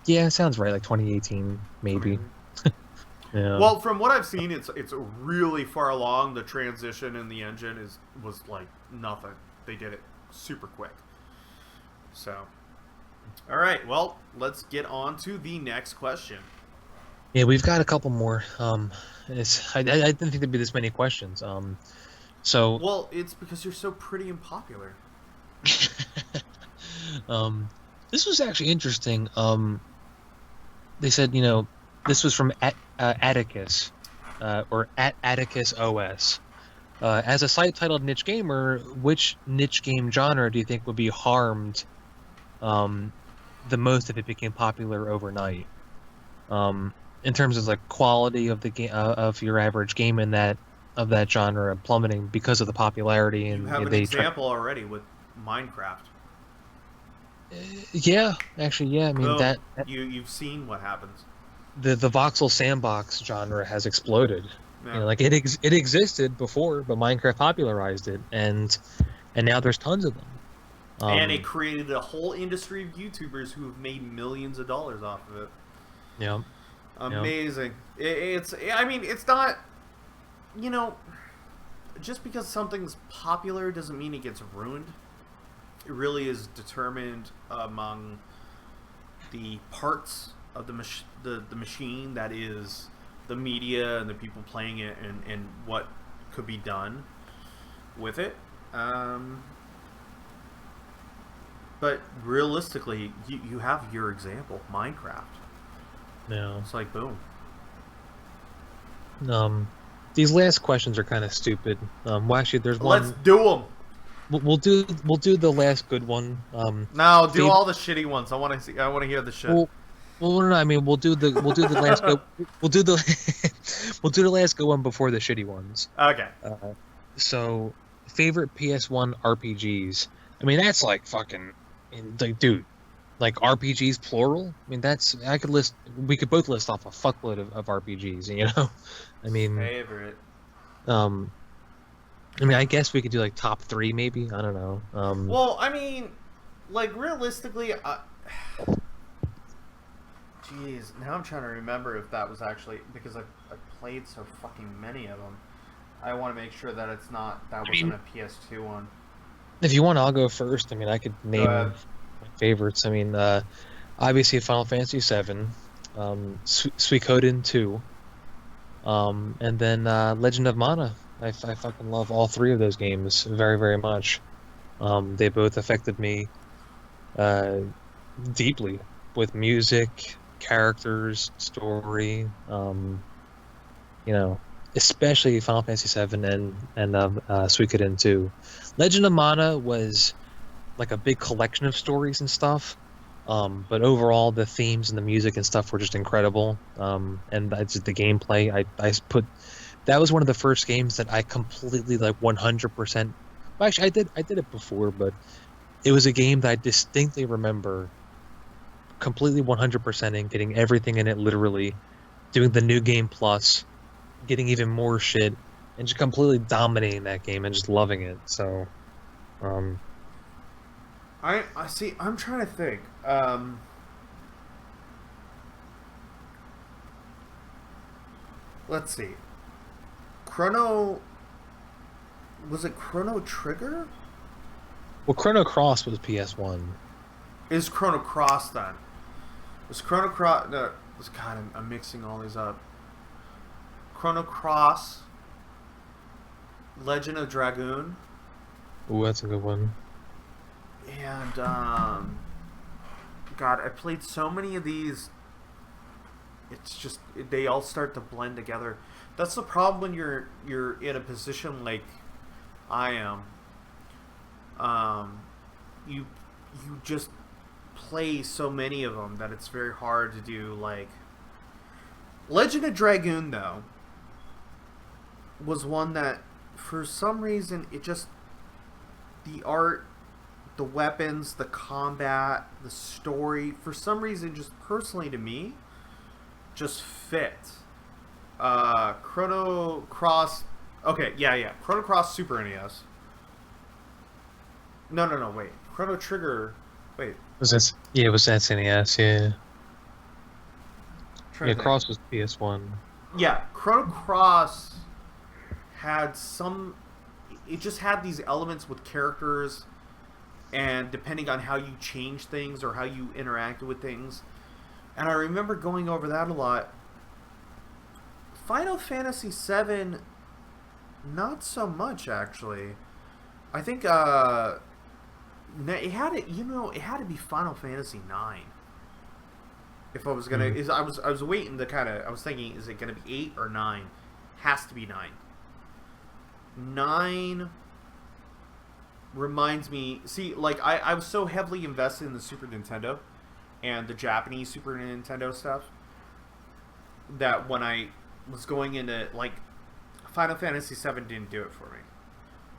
Yeah, sounds right. Like 2018, maybe. Yeah. Well, from what I've seen, it's really far along. The transition in the engine was like nothing. They did it super quick. So, all right. Well, let's get on to the next question. Yeah, we've got a couple more. I didn't think there'd be this many questions. So. Well, it's because you're so pretty and popular. This was actually interesting. They said, this was from Atticus, or at Atticus OS. As a site titled Niche Gamer, which niche game genre do you think would be harmed the most if it became popular overnight? In terms of like quality of the game of your average game in that of that genre plummeting because of the popularity You and have an they try. example already with Minecraft. Yeah, actually, yeah. I mean Boom. that You've seen what happens. the voxel sandbox genre has exploded. Yeah. Like it existed before, but Minecraft popularized it, and now there's tons of them. And it Um, created a whole industry of YouTubers who have made millions of dollars off of it. yeah, yeah. Amazing. It's. I mean, it's not. You know, just because something's popular doesn't mean it gets ruined. It really is determined among the parts of the machine that is the media and the people playing it, and what could be done with it. Um, but realistically, you have your example, Minecraft. Yeah. It's like boom. Um, these last questions are kind of stupid. Well, actually, there's Let's one. do them. We'll do the last good one. Now do Fav all the shitty ones. I want to see. I want to hear the shit. well, no, I mean, we'll do the last good. We'll do the we'll do the last good one before the shitty ones. Okay. So, favorite PS1 RPGs. I mean, that's like fucking, like, dude, like RPGs plural. I mean, that's I could list. We could both list off a fuckload of RPGs. I mean, Favorite. um, I guess we could do like top three, maybe. I don't know. Well, I mean, like realistically, jeez. Now I'm trying to remember if that was actually because I played so fucking many of them. I want to make sure that it's not that I wasn't mean, a PS2 one. if you want, I'll go first. I mean, I could Go ahead. name my favorites. I mean, obviously Final Fantasy VII, Suikoden 2, and then Legend of Mana. I fucking love all three of those games very, very much. They both affected me uh, deeply with music, characters, story. You know, especially Final Fantasy VII and Suikoden 2. Legend of Mana was like a big collection of stories and stuff. But overall, the themes and the music and stuff were just incredible. And that's the gameplay. I put that was one of the first games that I completely like 100%. Well, actually, I did it before, but it was a game that I distinctly remember completely 100% in, getting everything in it literally, doing the new game plus, getting even more shit, and just completely dominating that game and just loving it. So, um, I see. I'm trying to think. Let's see. Chrono. Was it Chrono Trigger? well, Chrono Cross was PS1. Is Chrono Cross then? Was Chrono Cross? No. God, I'm mixing all these up. Chrono Cross. Legend of Dragoon. Ooh, that's a good one. And God, I played so many of these. It's just they all start to blend together. That's the problem when you're in a position like I am. You just play so many of them that it's very hard to do. Like Legend of Dragoon though was one that for some reason it just the art, the weapons, the combat, the story, for some reason, just personally to me, just fit. Chrono Cross. Okay, yeah. Chrono Cross Super NES. No, wait. Chrono Trigger. Wait. Was that? Yeah, it was that NES. Yeah, Trying yeah. to think. Cross was PS1. Yeah, Chrono Cross had some. It just had these elements with characters, and depending on how you change things or how you interacted with things. And I remember going over that a lot. Final Fantasy VII, not so much actually. I think it had it. It had to be Final Fantasy IX. If I was gonna, I was waiting to kind of. I was thinking, is it gonna be 8 or 9? Has to be 9. 9 reminds me. See, like I was so heavily invested in the Super Nintendo and the Japanese Super Nintendo stuff. that when I was going into like Final Fantasy VII didn't do it for me.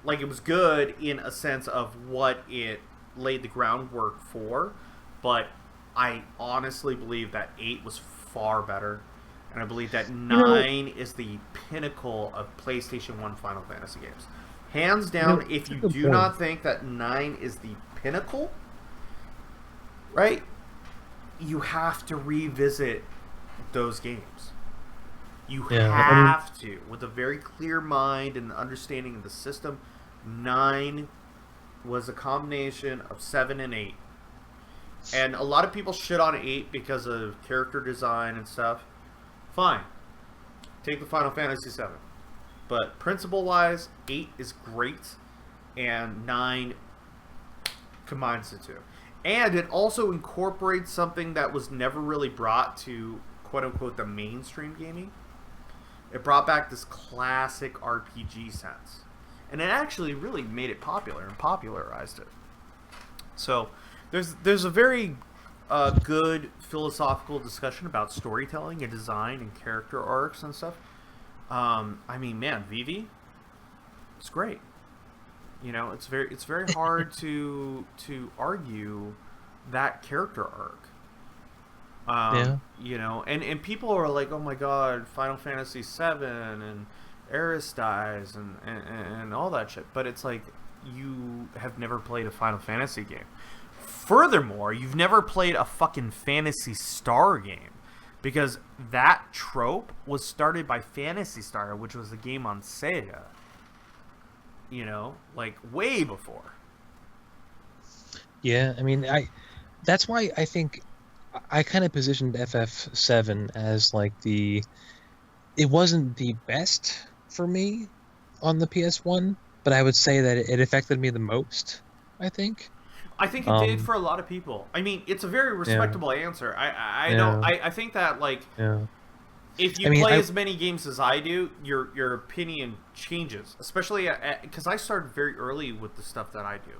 Like it was good in a sense of what it laid the groundwork for, but I honestly believe that 8 was far better, and I believe that 9 is the pinnacle of PlayStation 1 Final Fantasy games. Hands down, if you do not think that 9 is the pinnacle, right, you have to revisit those games. You have to, with a very clear mind and understanding of the system. 9 was a combination of 7 and 8. And a lot of people shit on 8 because of character design and stuff. Fine. Take the Final Fantasy VII. But principle-wise, 8 is great, and 9 combines the two. And it also incorporates something that was never really brought to, quote-unquote, the mainstream gaming. It brought back this classic RPG sense. And it actually really made it popular and popularized it. So there's a very good philosophical discussion about storytelling and design and character arcs and stuff. I mean, man, Vivi, it's great. You know, it's very hard to argue that character arc. You know, and people are like, oh my god, Final Fantasy VII and Eris dies and all that shit. But it's like, you have never played a Final Fantasy game. Furthermore, you've never played a fucking Phantasy Star game. Because that trope was started by Phantasy Star, which was a game on Sega. You know, like way before. Yeah, I mean, that's why I think I kind of positioned FF7 as like it wasn't the best for me on the PS1, but I would say that it affected me the most, I think. I think it did for a lot of people. I mean, it's a very respectable answer. I think that like if you play as many games as I do, your opinion changes. Especially because I started very early with the stuff that I do,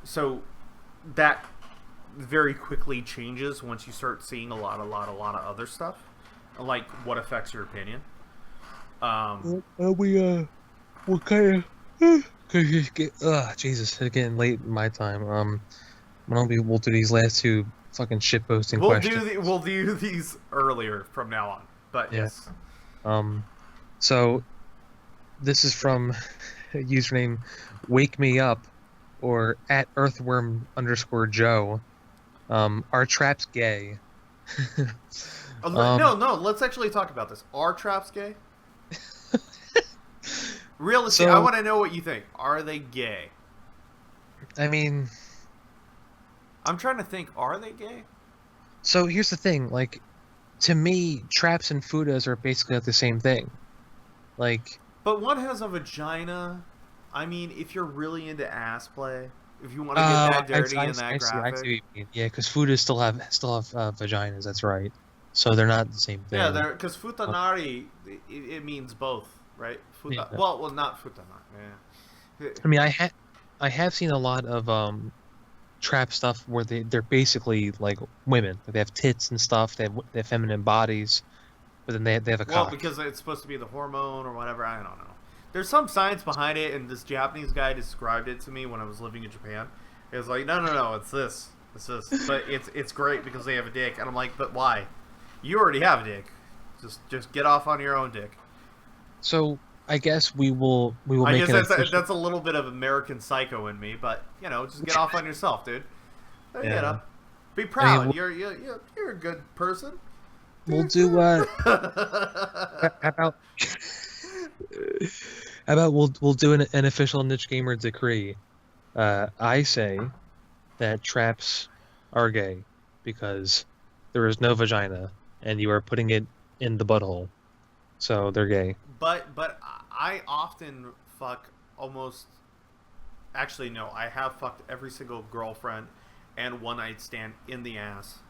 so that very quickly changes once you start seeing a lot of other stuff, like what affects your opinion. What kind of? Jesus, it's getting late in my time. We'll do these last two fucking shitposting questions. We'll do these earlier from now on. But yes. So this is from username Wake Me Up or at Earthworm_Joe. Are traps gay? No. Let's actually talk about this. Are traps gay? Realistically, I want to know what you think. Are they gay? I mean, I'm trying to think. Are they gay? So here's the thing. Like, to me, traps and fudas are basically like the same thing. Like, but one has a vagina. I mean, if you're really into ass play, if you want to get that dirty and that graphic. I see what you mean. Yeah, because fudas still have vaginas. That's right. So they're not the same thing. Yeah, because futanari it means both. Right? Yeah. Well, not futanari. Yeah. I mean, I have seen a lot of trap stuff where they're basically like women. They have tits and stuff. They have feminine bodies, but then they have a cock. Well, because it's supposed to be the hormone or whatever. I don't know. There's some science behind it, and this Japanese guy described it to me when I was living in Japan. It was like, no, it's this. But it's great because they have a dick, and I'm like, but why? You already have a dick. Just get off on your own dick. So I guess we will I make guess that's a little bit of American Psycho in me, but you know, just get off on yourself, dude. You know, be proud. I mean, you're a good person. We'll do how about we'll do an official Niche Gamer decree. I say that traps are gay because there is no vagina and you are putting it in the butthole, so they're gay. But I often fuck almost. Actually, no. I have fucked every single girlfriend and one night stand in the ass.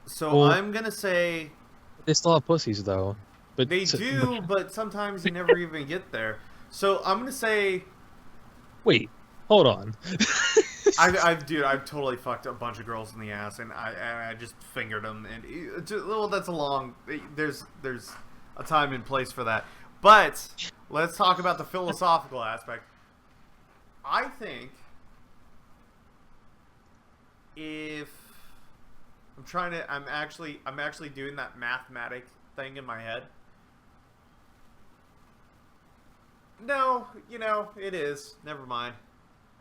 So I'm gonna say they still have pussies though. But they do, but sometimes you never even get there. So I'm gonna say. Wait, hold on. Dude, I've totally fucked a bunch of girls in the ass, and I just fingered them, and well, that's a long. There's a time and place for that, but let's talk about the philosophical aspect. I think if I'm actually doing that mathematic thing in my head. No, it is. Never mind.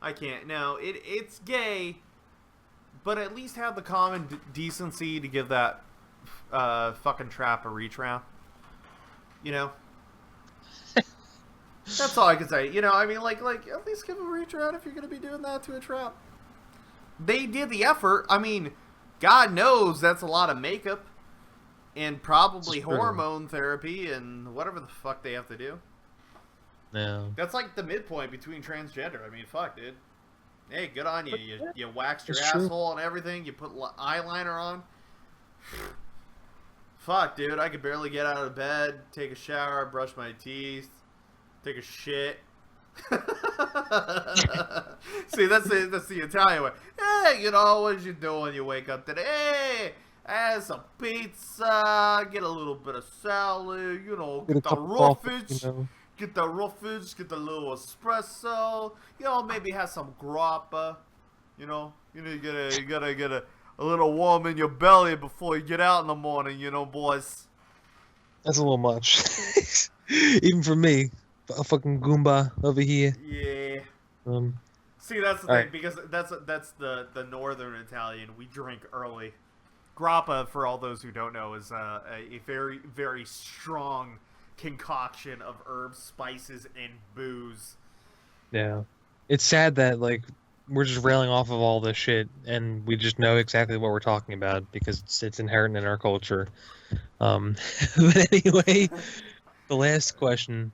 I can't. No, it's gay, but at least have the common decency to give that fucking trap a reach round. That's all I can say. I mean, like at least give a reach round if you're gonna be doing that to a trap. They did the effort. I mean, God knows that's a lot of makeup and probably hormone therapy and whatever the fuck they have to do. Yeah. That's like the midpoint between transgender. I mean, fuck, dude. Hey, good on you. You waxed your asshole and everything. You put eyeliner on. Fuck, dude. I could barely get out of bed, take a shower, brush my teeth, take a shit. See, that's the Italian way. Hey, what you doing? You wake up today. Hey, have some pizza. Get a little bit of salad. Get the roughage. Get the roughage, get the little espresso, maybe have some grappa, you gotta get a little warm in your belly before you get out in the morning, boys. That's a little much. Even for me, a fucking Goomba over here. Yeah. See, that's the thing, right. Because that's the northern Italian. We drink early. Grappa, for all those who don't know, is a very, very strong concoction of herbs, spices, and booze. Yeah. It's sad that, we're just railing off of all this shit, and we just know exactly what we're talking about, because it's inherent in our culture. But anyway, the last question.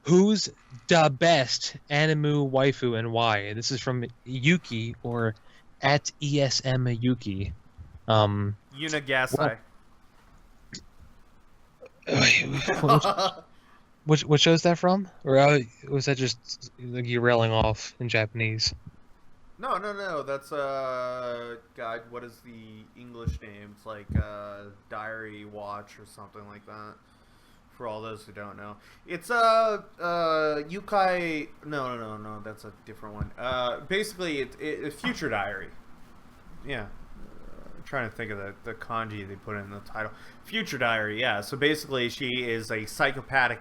Who's the best anime waifu and why? This is from Yuki, or at ESM Yuki. Yunagasai. What show's that from? Or was that just you railing off in Japanese? No. That's God. What is the English name? It's like Diary Watch or something like that. For all those who don't know, it's Yukai. No. That's a different one. Basically, it's Future Diary. Yeah. Trying to think of the kanji they put in the title. Future Diary, yeah. So basically, she is a psychopathic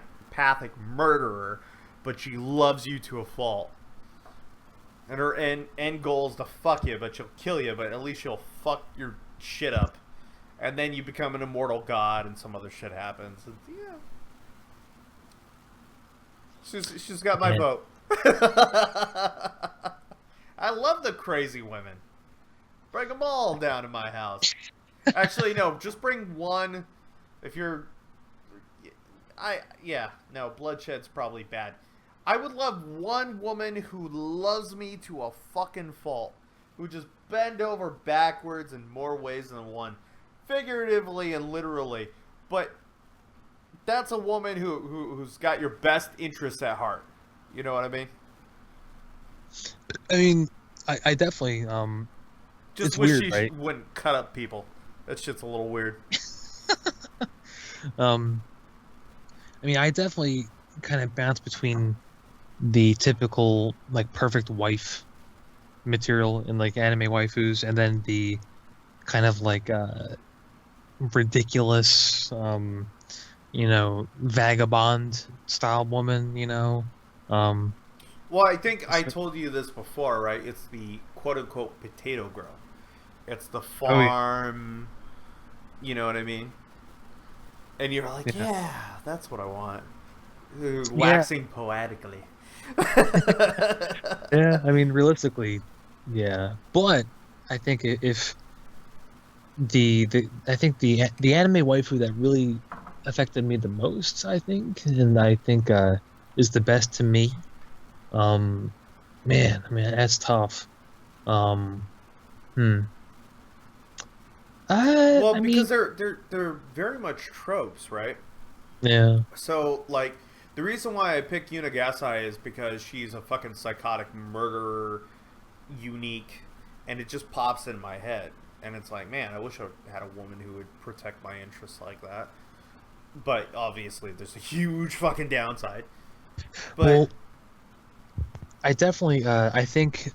murderer, but she loves you to a fault. And her end goal is to fuck you, but she'll kill you, but at least she'll fuck your shit up. And then you become an immortal god, and some other shit happens. And, yeah. She's got my vote. I love the crazy women. Bring them all down to my house. Actually, no. Just bring one. If you're... bloodshed's probably bad. I would love one woman who loves me to a fucking fault. Who just bend over backwards in more ways than one. Figuratively and literally. But that's a woman who's got your best interests at heart. You know what I mean? I mean, I definitely... Just it's wish weird, she right? wouldn't cut up people. That shit's a little weird. I mean, I definitely kind of bounce between the typical, perfect wife material in, anime waifus, and then the kind of, ridiculous, vagabond style woman, Well, I think I told you this before, right? It's the quote-unquote potato girl. It's the farm, you know what I mean? And you're like, yeah that's what I want. Waxing poetically. Yeah, I mean, realistically, yeah. But I think if the anime waifu that really affected me the most, I think, and I think is the best to me. Man, I mean, that's tough. Because they're very much tropes, right? Yeah. So, the reason why I picked Yunagasai is because she's a fucking psychotic murderer, unique, and it just pops in my head. And it's like, man, I wish I had a woman who would protect my interests like that. But obviously, there's a huge fucking downside. But Well, I definitely, I think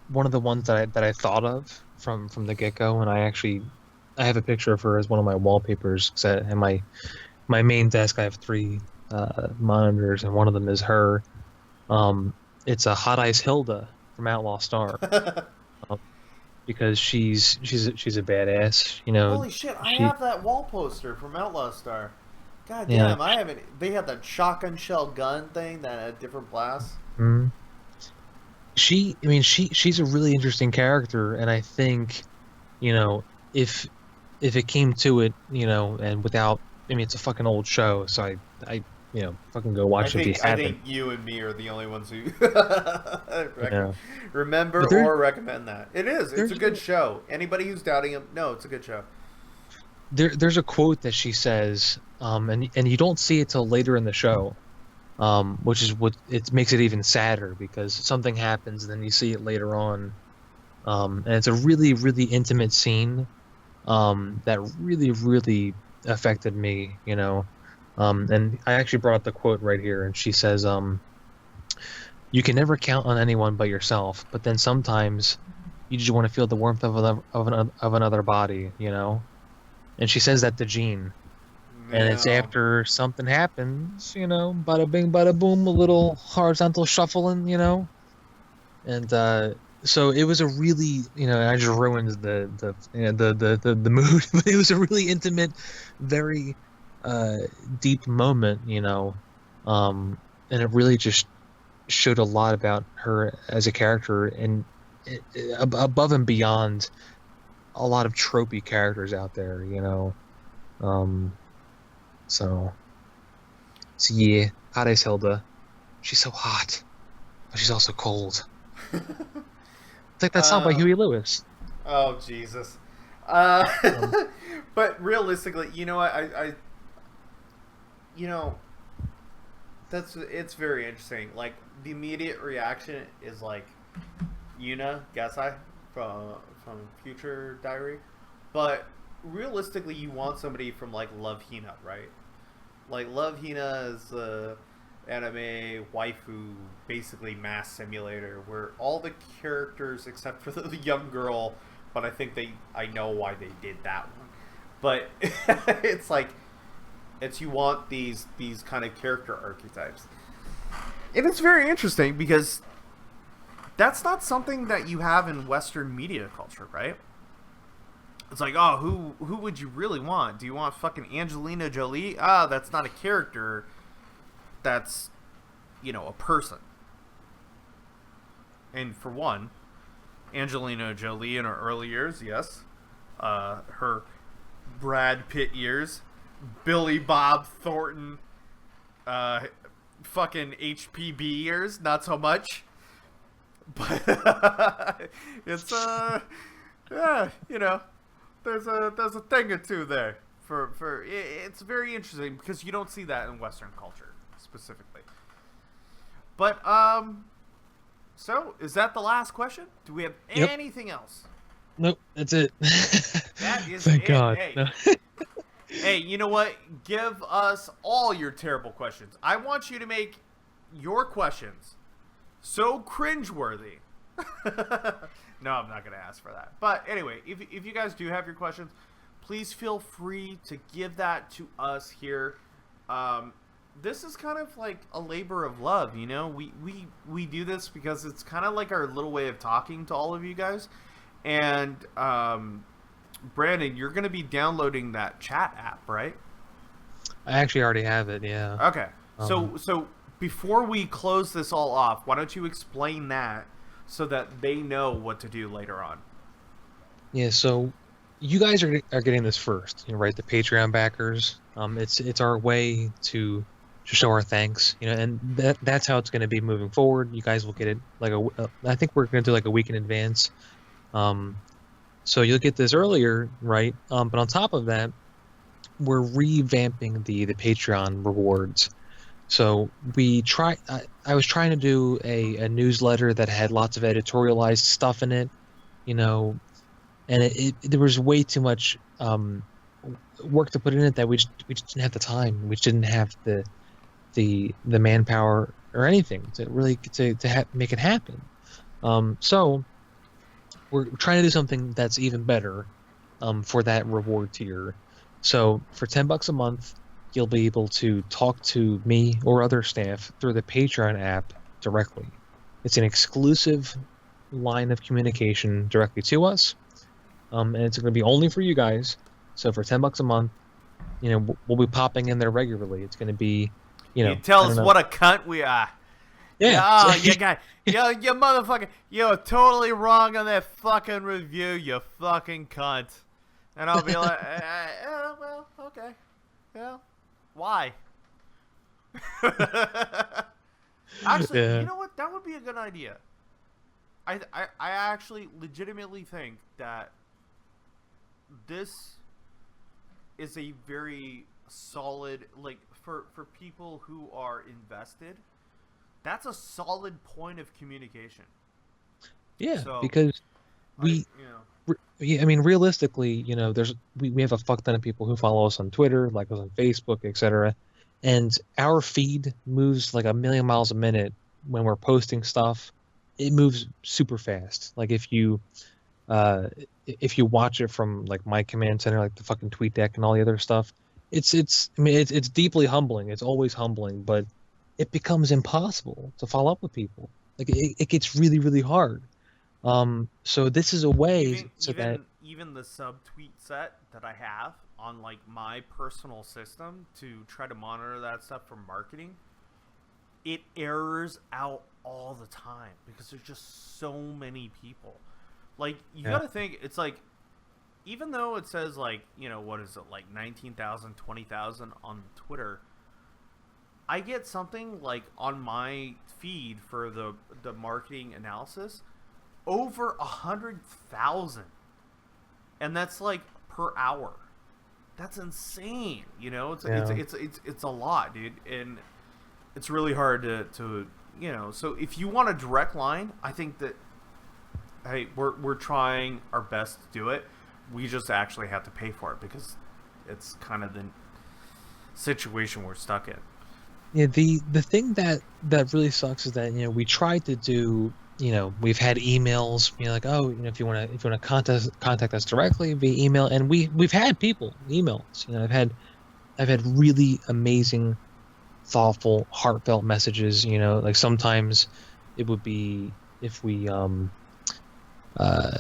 one of the ones that I thought of from the get-go, and I have a picture of her as one of my wallpapers. 'Cause in my main desk, I have three monitors, and one of them is her. It's a Hot Ice Hilda from Outlaw Star, um, because she's a badass. You know, holy shit, I she have that wall poster from Outlaw Star. God yeah. damn, I haven't. They had that shotgun shell gun thing that had different blasts. Mhm. I mean, she's a really interesting character, and I think, you know, if it came to it, and without, I mean, it's a fucking old show, so I fucking go watch it if you I haven't, think you and me are the only ones who you know. remember But there or recommend that. It is. It's a there's good show. Anybody who's doubting him, no, it's a good show. there's a quote that she says, and you don't see it till later in the show, which is what it makes it even sadder because something happens, and then you see it later on, and it's a really really intimate scene, that really really affected me, and I actually brought up the quote right here, and she says, "You can never count on anyone but yourself, but then sometimes you just want to feel the warmth of another body, you know." And she says that to Jean, and it's Yeah. after something happens, bada bing, bada boom, a little horizontal shuffling, and so it was a really, I just ruined the mood, but it was a really intimate, very deep moment, and it really just showed a lot about her as a character, and above and beyond a lot of tropey characters out there, um, so yeah, Hot Ice Hilda, she's so hot, but she's also cold. It's like that song by Uh, Huey Lewis. oh Jesus. Uh, Um, but realistically, you know what? You know, it's very interesting. Like the immediate reaction is like Yuna Gasai from Future Diary, but realistically, you want somebody from like Love Hina, right? Like Love Hina is the anime waifu, basically mass simulator, where all the characters except for the young girl, but I know why they did that one. But it's like it's you want these kind of character archetypes, and it's very interesting because that's not something that you have in Western media culture, right? It's like, oh, who would you really want? Do you want fucking Angelina Jolie? Ah, that's not a character. That's, a person. And for one, Angelina Jolie in her early years, yes. Her Brad Pitt years, Billy Bob Thornton, fucking HPB years, not so much. But it's yeah, there's a thing or two there for it's very interesting because you don't see that in Western culture specifically. But so is that the last question? Do we have Yep. anything else? Nope, that's it. That is Thank it. God. Hey. No. Hey, you know what? Give us all your terrible questions. I want you to make your questions so cringeworthy. No, I'm not going to ask for that. But anyway, if you guys do have your questions, please feel free to give that to us here. This is kind of like a labor of love, We do this because it's kind of like our little way of talking to all of you guys. And Brandon, you're going to be downloading that chat app, right? I actually already have it, yeah. Okay. So before we close this all off, why don't you explain that so that they know what to do later on? Yeah, so you guys are getting this first, right? The Patreon backers. It's our way to show our thanks, and that's how it's going to be moving forward. You guys will get it like I think we're going to do like a week in advance. So you'll get this earlier, right? But on top of that, we're revamping the Patreon rewards. So I was trying to do a newsletter that had lots of editorialized stuff in it, you know, and there was way too much work to put in it that we just didn't have the time. We just didn't have the manpower or anything to really make it happen. So we're trying to do something that's even better for that reward tier. So for $10 a month, you'll be able to talk to me or other staff through the Patreon app directly. It's an exclusive line of communication directly to us, and it's going to be only for you guys. So for $10 a month, we'll be popping in there regularly. It's going to be, You tell I don't us know. what a cunt we are. Yeah. Yeah, you got, you motherfucker, you're totally wrong on that fucking review, you fucking cunt. And I'll be like, well, okay, well, why? Actually, Yeah. you know what? That would be a good idea. I actually legitimately think that this is a very solid, like, for people who are invested, that's a solid point of communication. Yeah, So, because I, we you know, yeah, I mean, realistically, we have a fuck ton of people who follow us on Twitter, like us on Facebook, etc. And our feed moves like a million miles a minute when we're posting stuff. It moves super fast. Like uh if you watch it from like my command center, like the fucking tweet deck and all the other stuff, it's deeply humbling. It's always humbling, but it becomes impossible to follow up with people. Like it gets really, really hard. So this is a way even so that even even the subtweet set that I have on like my personal system to try to monitor that stuff for marketing, it errors out all the time because there's just so many people. Like you yeah, got to think it's like even though it says like, what is it, like 19,000, 20,000 on Twitter, I get something like on my feed for the marketing analysis over 100,000, and that's like per hour. That's insane. yeah, It's a lot, dude, and it's really hard to So if you want a direct line, I think that, hey, we're trying our best to do it. We just actually have to pay for it because it's kind of the situation we're stuck in. yeah. The thing that really sucks is that we tried to do. We've had emails. Like, oh, if you want to contact us directly via email, and we've had people email us. I've had really amazing, thoughtful, heartfelt messages. Like sometimes it would be if we uh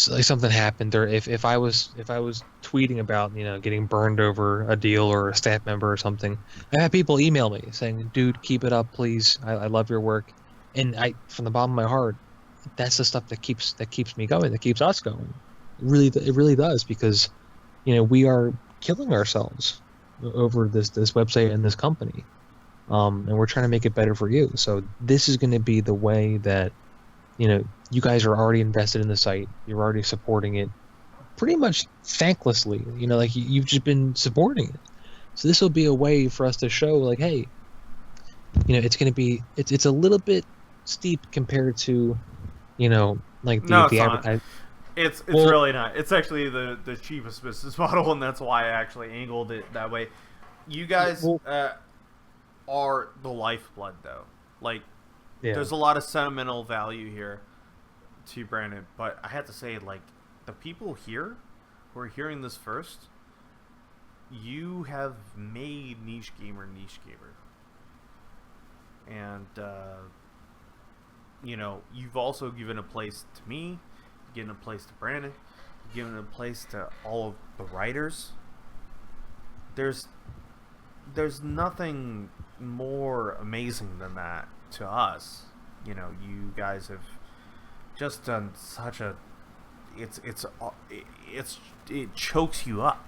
like something happened, or if I was tweeting about getting burned over a deal or a staff member or something, I had people email me saying, dude, keep it up, please, I love your work. And I, from the bottom of my heart, that's the stuff that keeps me going, that keeps us going. It really does, because we are killing ourselves over this website and this company, and we're trying to make it better for you. So this is going to be the way that you guys are already invested in the site. You're already supporting it pretty much thanklessly. Like you've just been supporting it. So this will be a way for us to show, like, hey, it's going to be it's a little bit steep compared to like the No, it's the not. advertise. It's Well, really not. It's actually the cheapest business model, and that's why I actually angled it that way. You guys well, are the lifeblood, though. Like, yeah, there's a lot of sentimental value here to Brandon, but I have to say, like, the people here who are hearing this first, you have made Niche Gamer, and you've also given a place to me, given a place to Brandon, given a place to all of the writers. There's nothing more amazing than that to us. You guys have just done such a it chokes you up.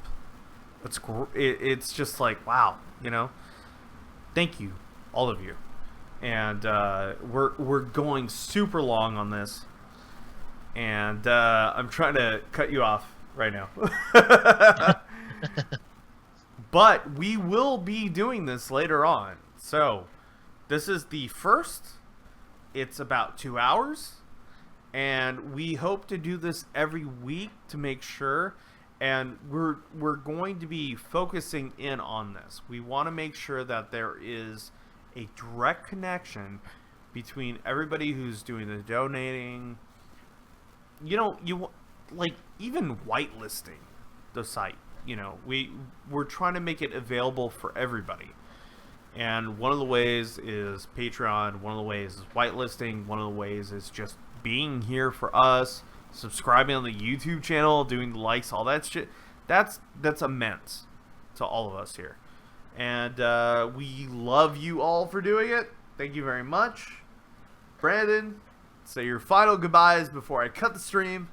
It's just like, wow. Thank you, all of you. And we're going super long on this, and I'm trying to cut you off right now. But we will be doing this later on, So, this is the first. It's about 2 hours. And we hope to do this every week to make sure. And we're going to be focusing in on this. We want to make sure that there is a direct connection between everybody who's doing the donating. You like even whitelisting the site. We're trying to make it available for everybody. And one of the ways is Patreon. One of the ways is whitelisting. One of the ways is just being here for us, subscribing on the YouTube channel, doing the likes, all that shit. That's immense to all of us here. And we love you all for doing it. Thank you very much. Brandon, say your final goodbyes before I cut the stream.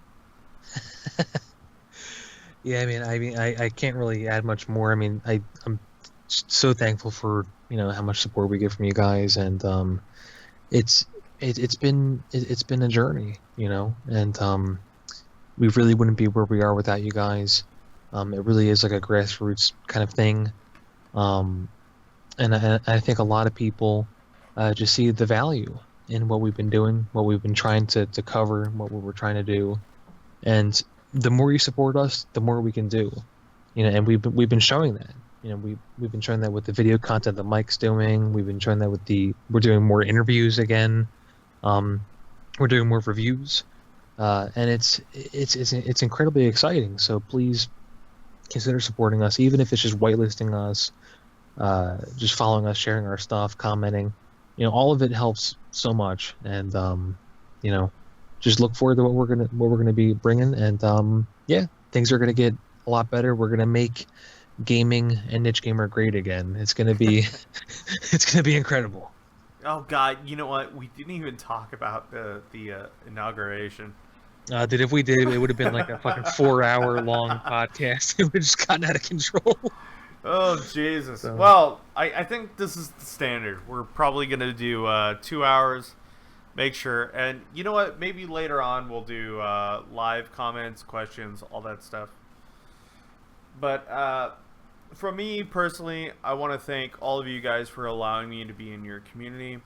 Yeah, I can't really add much more. I'm so thankful for how much support we get from you guys, and it's been a journey, and we really wouldn't be where we are without you guys. It really is like a grassroots kind of thing, and I think a lot of people just see the value in what we've been doing, what we've been trying to cover, what we're trying to do, and the more you support us, the more we can do, and we've been showing that. We've been showing that with the video content that Mike's doing. We've been showing that with we're doing more interviews again. We're doing more reviews, and it's incredibly exciting. So please consider supporting us, even if it's just whitelisting us, just following us, sharing our stuff, commenting. All of it helps so much, and just look forward to what we're gonna be bringing. And yeah, things are gonna get a lot better. We're gonna make gaming and niche gamer great again. It's gonna be incredible. Oh God, you know what? We didn't even talk about the inauguration. Dude, if we did, it would have been like a fucking 4-hour long podcast. It would have just gotten out of control. Oh Jesus! So. Well, I think this is the standard. We're probably gonna do 2 hours. Make sure, and you know what? Maybe later on we'll do live comments, questions, all that stuff. But for me personally, I want to thank all of you guys for allowing me to be in your community.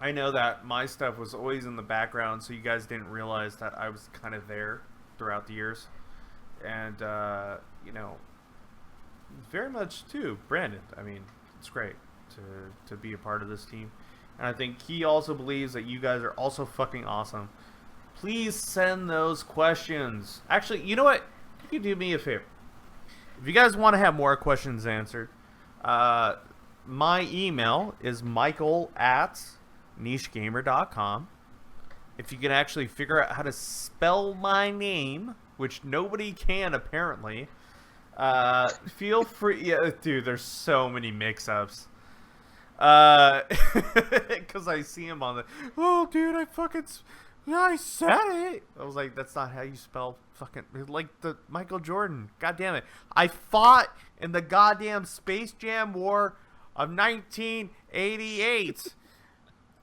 I know that my stuff was always in the background, so you guys didn't realize that I was kind of there throughout the years. And, very much too, Brandon. It's great to be a part of this team. And I think he also believes that you guys are also fucking awesome. Please send those questions. Actually, you know what? You can do me a favor. If you guys want to have more questions answered, my email is michael@nichegamer.com. If you can actually figure out how to spell my name, which nobody can apparently, feel free. Yeah, dude, there's so many mix-ups. Because I see him on the. Oh, dude, I said it. I was like, that's not how you spell fucking like the Michael Jordan. God damn it! I fought in the goddamn Space Jam War of 1988.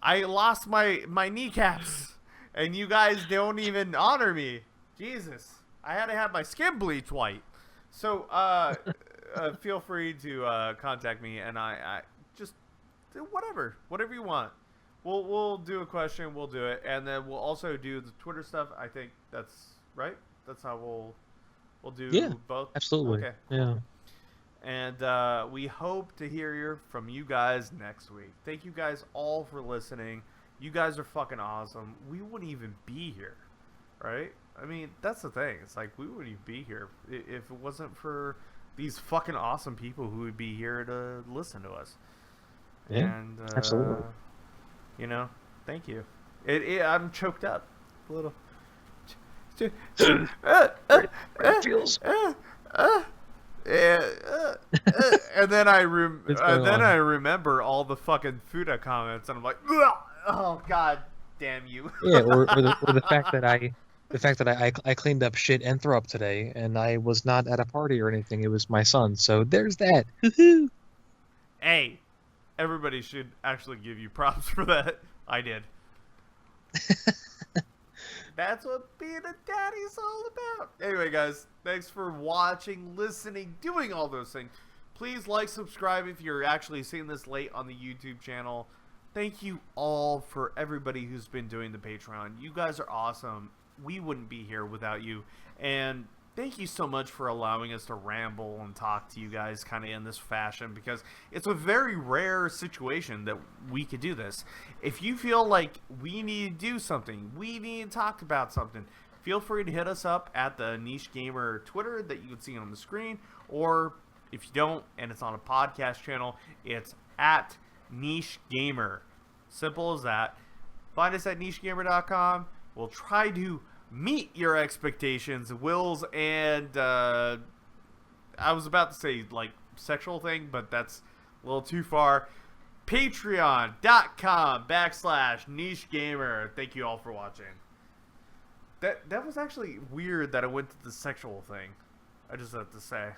I lost my kneecaps, and you guys don't even honor me. Jesus, I had to have my skin bleached white. So, feel free to contact me, and I just. Whatever you want. We'll do a question. We'll do it, and then we'll also do the Twitter stuff. I think that's right. That's how we'll do both. Absolutely. Okay. Yeah. And we hope to hear from you guys next week. Thank you guys all for listening. You guys are fucking awesome. We wouldn't even be here, right? That's the thing. It's like we wouldn't even be here if it wasn't for these fucking awesome people who would be here to listen to us. Yeah, and absolutely. Thank you. I'm choked up a little. It feels. And then I remember all the fucking Fuda comments, and I'm like, oh God damn you. Yeah, or the fact that I cleaned up shit and threw up today, and I was not at a party or anything. It was my son, so there's that. Hey. Everybody should actually give you props for that. I did. That's what being a daddy's all about. Anyway, guys, thanks for watching, listening, doing all those things. Please Please like, subscribe if you're actually seeing this late on the YouTube channel. Thank you all for everybody who's been doing the Patreon. You guys are awesome. We wouldn't be here without you. And thank you so much for allowing us to ramble and talk to you guys kind of in this fashion, because it's a very rare situation that we could do this. If you feel like we need to do something, we need to talk about something, feel free to hit us up at the Niche Gamer Twitter that you can see on the screen, or if you don't and it's on a podcast channel, it's at Niche Gamer. Simple as that. Find us at nichegamer.com. We'll try to meet your expectations, wills, and I was about to say like sexual thing, but that's a little too far. Patreon.com/Niche Gamer. Thank you all for watching. That was actually weird that I went to the sexual thing. I just have to say.